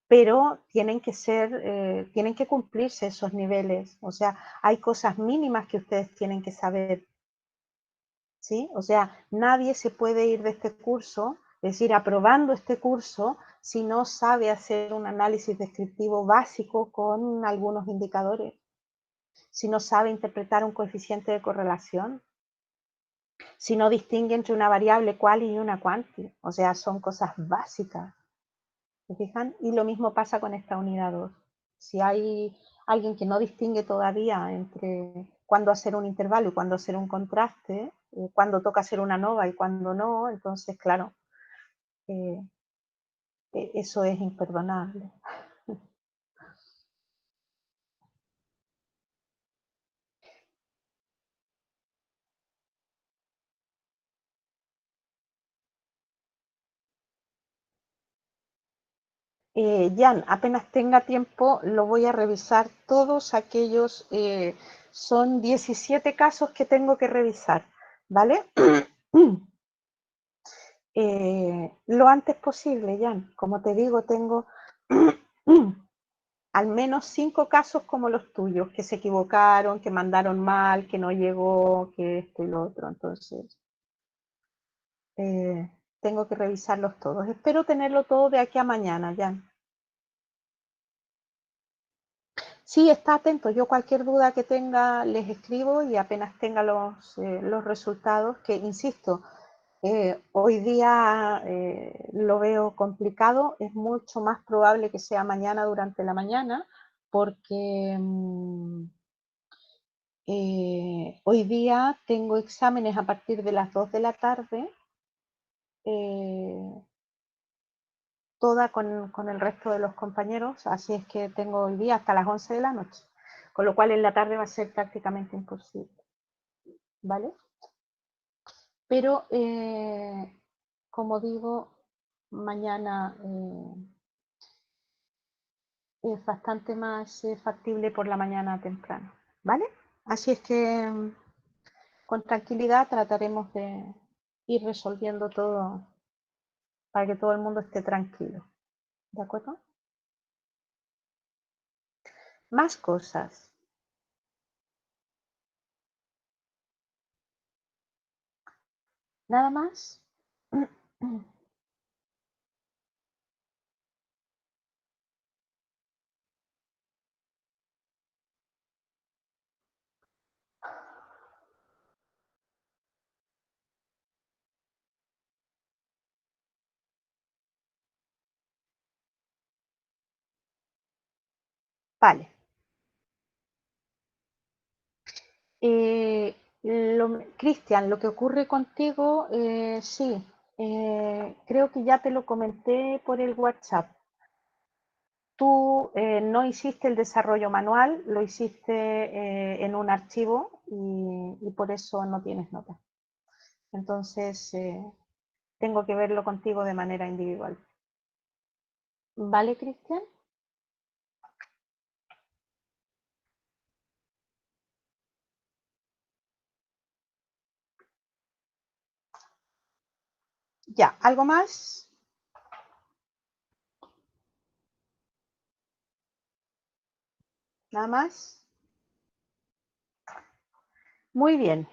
pero tienen que cumplirse esos niveles. O sea, hay cosas mínimas que ustedes tienen que saber, ¿sí? O sea, nadie se puede ir de este curso, es decir, aprobando este curso, si no sabe hacer un análisis descriptivo básico con algunos indicadores, si no sabe interpretar un coeficiente de correlación, si no distingue entre una variable quali y una quanti. O sea, son cosas básicas. ¿Se fijan? Y lo mismo pasa con esta unidad 2. Si hay alguien que no distingue todavía entre cuándo hacer un intervalo y cuándo hacer un contraste, cuándo toca hacer una nova y cuándo no, entonces, claro, eh, eso es imperdonable. Jan, apenas tenga tiempo, lo voy a revisar todos aquellos, son 17 casos que tengo que revisar, ¿vale? Lo antes posible, Jan. Como te digo, tengo al menos 5 casos como los tuyos, que se equivocaron, que mandaron mal, que no llegó, que esto y lo otro. Entonces, tengo que revisarlos todos. Espero tenerlo todo de aquí a mañana, Jan. Sí, está atento. Yo cualquier duda que tenga les escribo y apenas tenga los resultados, que insisto, hoy día lo veo complicado, es mucho más probable que sea mañana durante la mañana, porque hoy día tengo exámenes a partir de las 2 de la tarde, eh, toda con el resto de los compañeros, así es que tengo hoy día hasta las 11 de la noche, con lo cual en la tarde va a ser prácticamente imposible, ¿vale? Pero, como digo, mañana es bastante más factible por la mañana temprano, ¿vale? Así es que con tranquilidad trataremos de ir resolviendo todo para que todo el mundo esté tranquilo, ¿de acuerdo? Más cosas. ¿Nada más? Vale. Cristian, lo que ocurre contigo, sí, creo que ya te lo comenté por el WhatsApp. Tú no hiciste el desarrollo manual, lo hiciste en un archivo y por eso no tienes nota. Entonces, tengo que verlo contigo de manera individual. ¿Vale, Cristian? Ya, ¿algo más? ¿Nada más? Muy bien.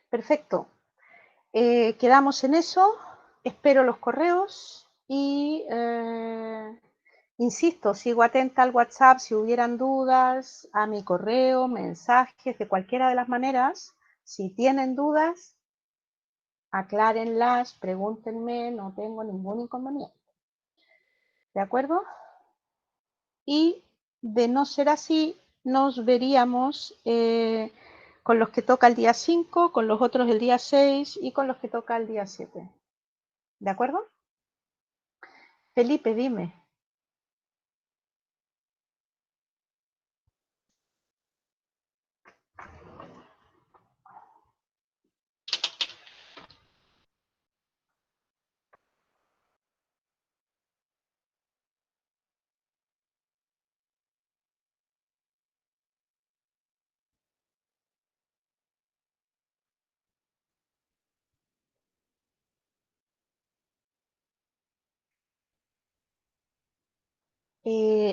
Perfecto. Quedamos en eso. Espero los correos y insisto, sigo atenta al WhatsApp si hubieran dudas, a mi correo, mensajes, de cualquiera de las maneras. Si tienen dudas, aclárenlas, pregúntenme, no tengo ningún inconveniente. ¿De acuerdo? Y de no ser así, nos veríamos con los que toca el día 5, con los otros el día 6 y con los que toca el día 7. ¿De acuerdo? Felipe, dime.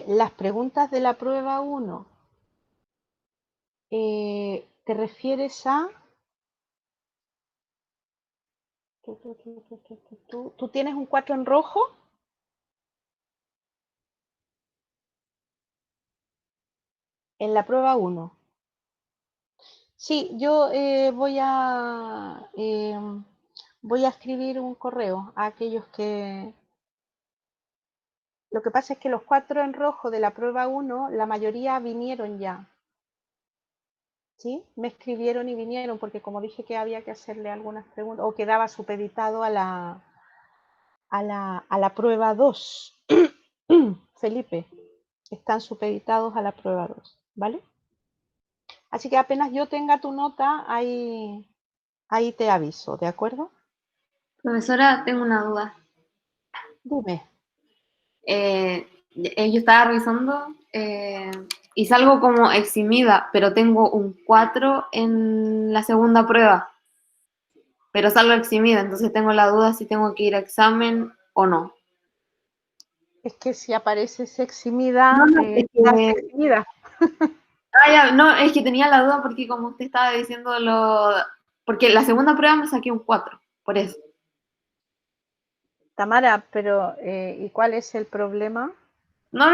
Las preguntas de la prueba 1, ¿te refieres a... ¿Tú tienes un 4 en rojo? En la prueba 1. Sí, yo voy a escribir un correo a aquellos que... Lo que pasa es que los 4 en rojo de la prueba 1, la mayoría vinieron ya. ¿Sí? Me escribieron y vinieron porque como dije que había que hacerle algunas preguntas o quedaba supeditado a la prueba 2. Felipe, están supeditados a la prueba 2, ¿vale? Así que apenas yo tenga tu nota, ahí te aviso, ¿de acuerdo? Profesora, tengo una duda. Dime. Yo estaba revisando y salgo como eximida, pero tengo un 4 en la segunda prueba, pero salgo eximida, entonces tengo la duda si tengo que ir a examen o no. Es que si apareces eximida, No, estás eximida. Ya, no, es que tenía la duda porque como usted estaba diciendo porque la segunda prueba me saqué un 4, por eso. Tamara, pero ¿y cuál es el problema? No,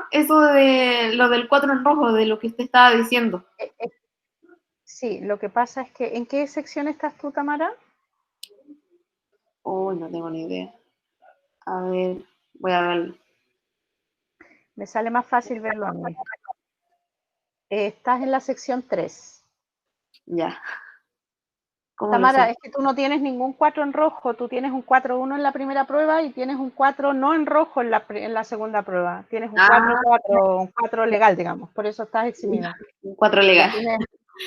eso de lo del 4 en rojo, de lo que usted estaba diciendo. Sí, lo que pasa es que, ¿en qué sección estás tú, Tamara? Oh, no tengo ni idea. A ver, voy a verlo. Me sale más fácil verlo a mí. Estás en la sección 3. Ya. ¿Cómo lo Tamara, sé? es que tú no tienes ningún 4 en rojo, tú tienes un 4-1 en la primera prueba y tienes un 4 no en rojo en la segunda prueba. Tienes un 4-4, un 4 legal, digamos, por eso estás eximida. Un 4 Pero legal. tienes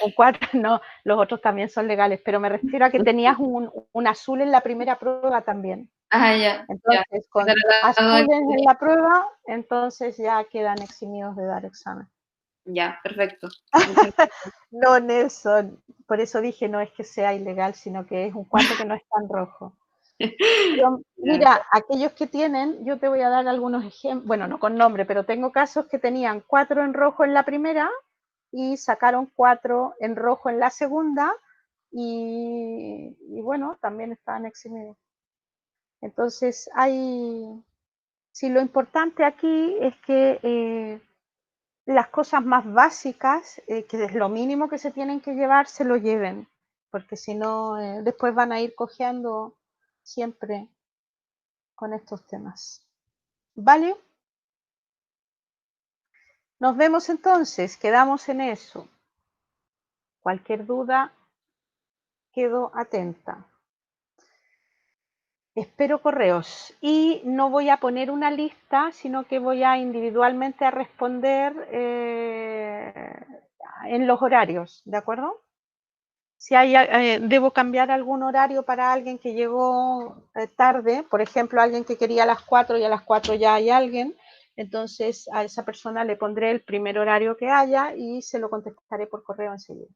un 4, no, los otros también son legales, pero me refiero a que tenías un azul en la primera prueba también. Ya. Entonces, con azules en la prueba, entonces ya quedan eximidos de dar examen. Ya, perfecto. No, Nelson, por eso dije, no es que sea ilegal, sino que es un 4 que no está en rojo. Pero mira, aquellos que tienen, yo te voy a dar algunos ejemplos, bueno, no con nombre, pero tengo casos que tenían 4 en rojo en la primera y sacaron 4 en rojo en la segunda y bueno, también estaban eximidos. Entonces, sí, lo importante aquí es que las cosas más básicas, que es lo mínimo que se tienen que llevar, se lo lleven, porque si no, después van a ir cojeando siempre con estos temas. ¿Vale? Nos vemos entonces, quedamos en eso. Cualquier duda, quedo atenta. Espero correos y no voy a poner una lista, sino que voy a individualmente a responder en los horarios, ¿de acuerdo? Si hay, debo cambiar algún horario para alguien que llegó tarde, por ejemplo, alguien que quería a las 4 y a las 4 ya hay alguien, entonces a esa persona le pondré el primer horario que haya y se lo contestaré por correo enseguida.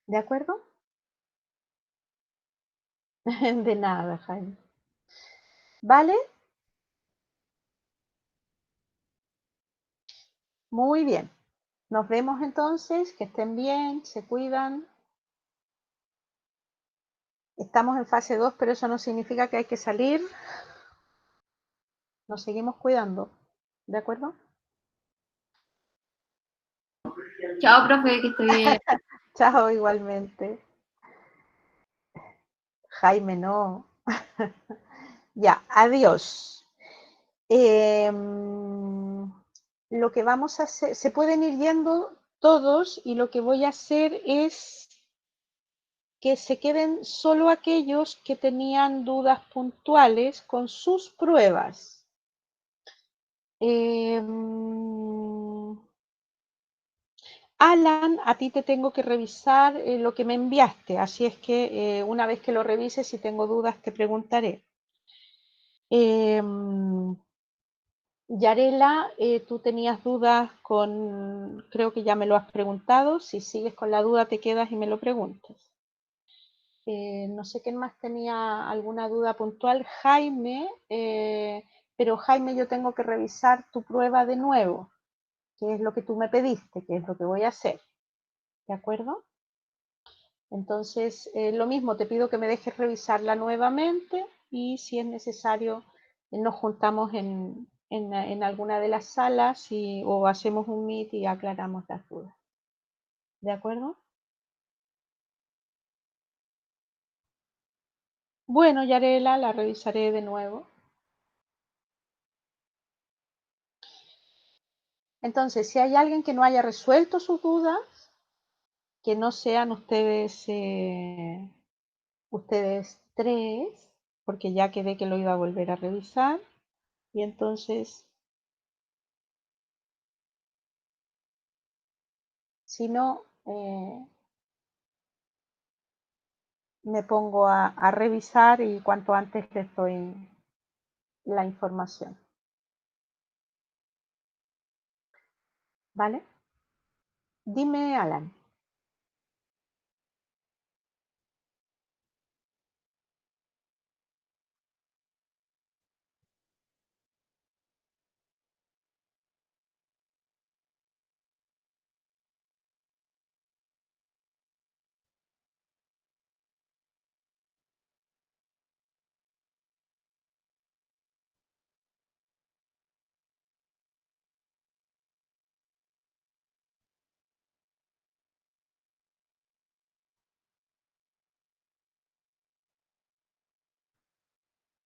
¿De acuerdo? De nada, Jaime. ¿Vale? Muy bien. Nos vemos entonces, que estén bien, se cuidan. Estamos en fase 2, pero eso no significa que hay que salir. Nos seguimos cuidando. ¿De acuerdo? Chao, profe, que esté bien. Chao, igualmente. Jaime, no. Ya, adiós. Lo que vamos a hacer, se pueden ir yendo todos y lo que voy a hacer es que se queden solo aquellos que tenían dudas puntuales con sus pruebas. Alan, a ti te tengo que revisar lo que me enviaste, así es que una vez que lo revises, si tengo dudas, te preguntaré. Yarela, tú tenías dudas con, creo que ya me lo has preguntado, si sigues con la duda te quedas y me lo preguntas. No sé quién más tenía alguna duda puntual, Jaime, pero Jaime yo tengo que revisar tu prueba de nuevo, que es lo que tú me pediste, que es lo que voy a hacer, ¿de acuerdo? Entonces, lo mismo, te pido que me dejes revisarla nuevamente y si es necesario, nos juntamos en alguna de las salas o hacemos un meet y aclaramos las dudas. ¿De acuerdo? Bueno, Yarela, la revisaré de nuevo. Entonces, si hay alguien que no haya resuelto sus dudas, que no sean ustedes, ustedes tres, porque ya quedé que lo iba a volver a revisar, y entonces, si no, me pongo a revisar y cuanto antes les doy la información. ¿Vale? Dime, Alan.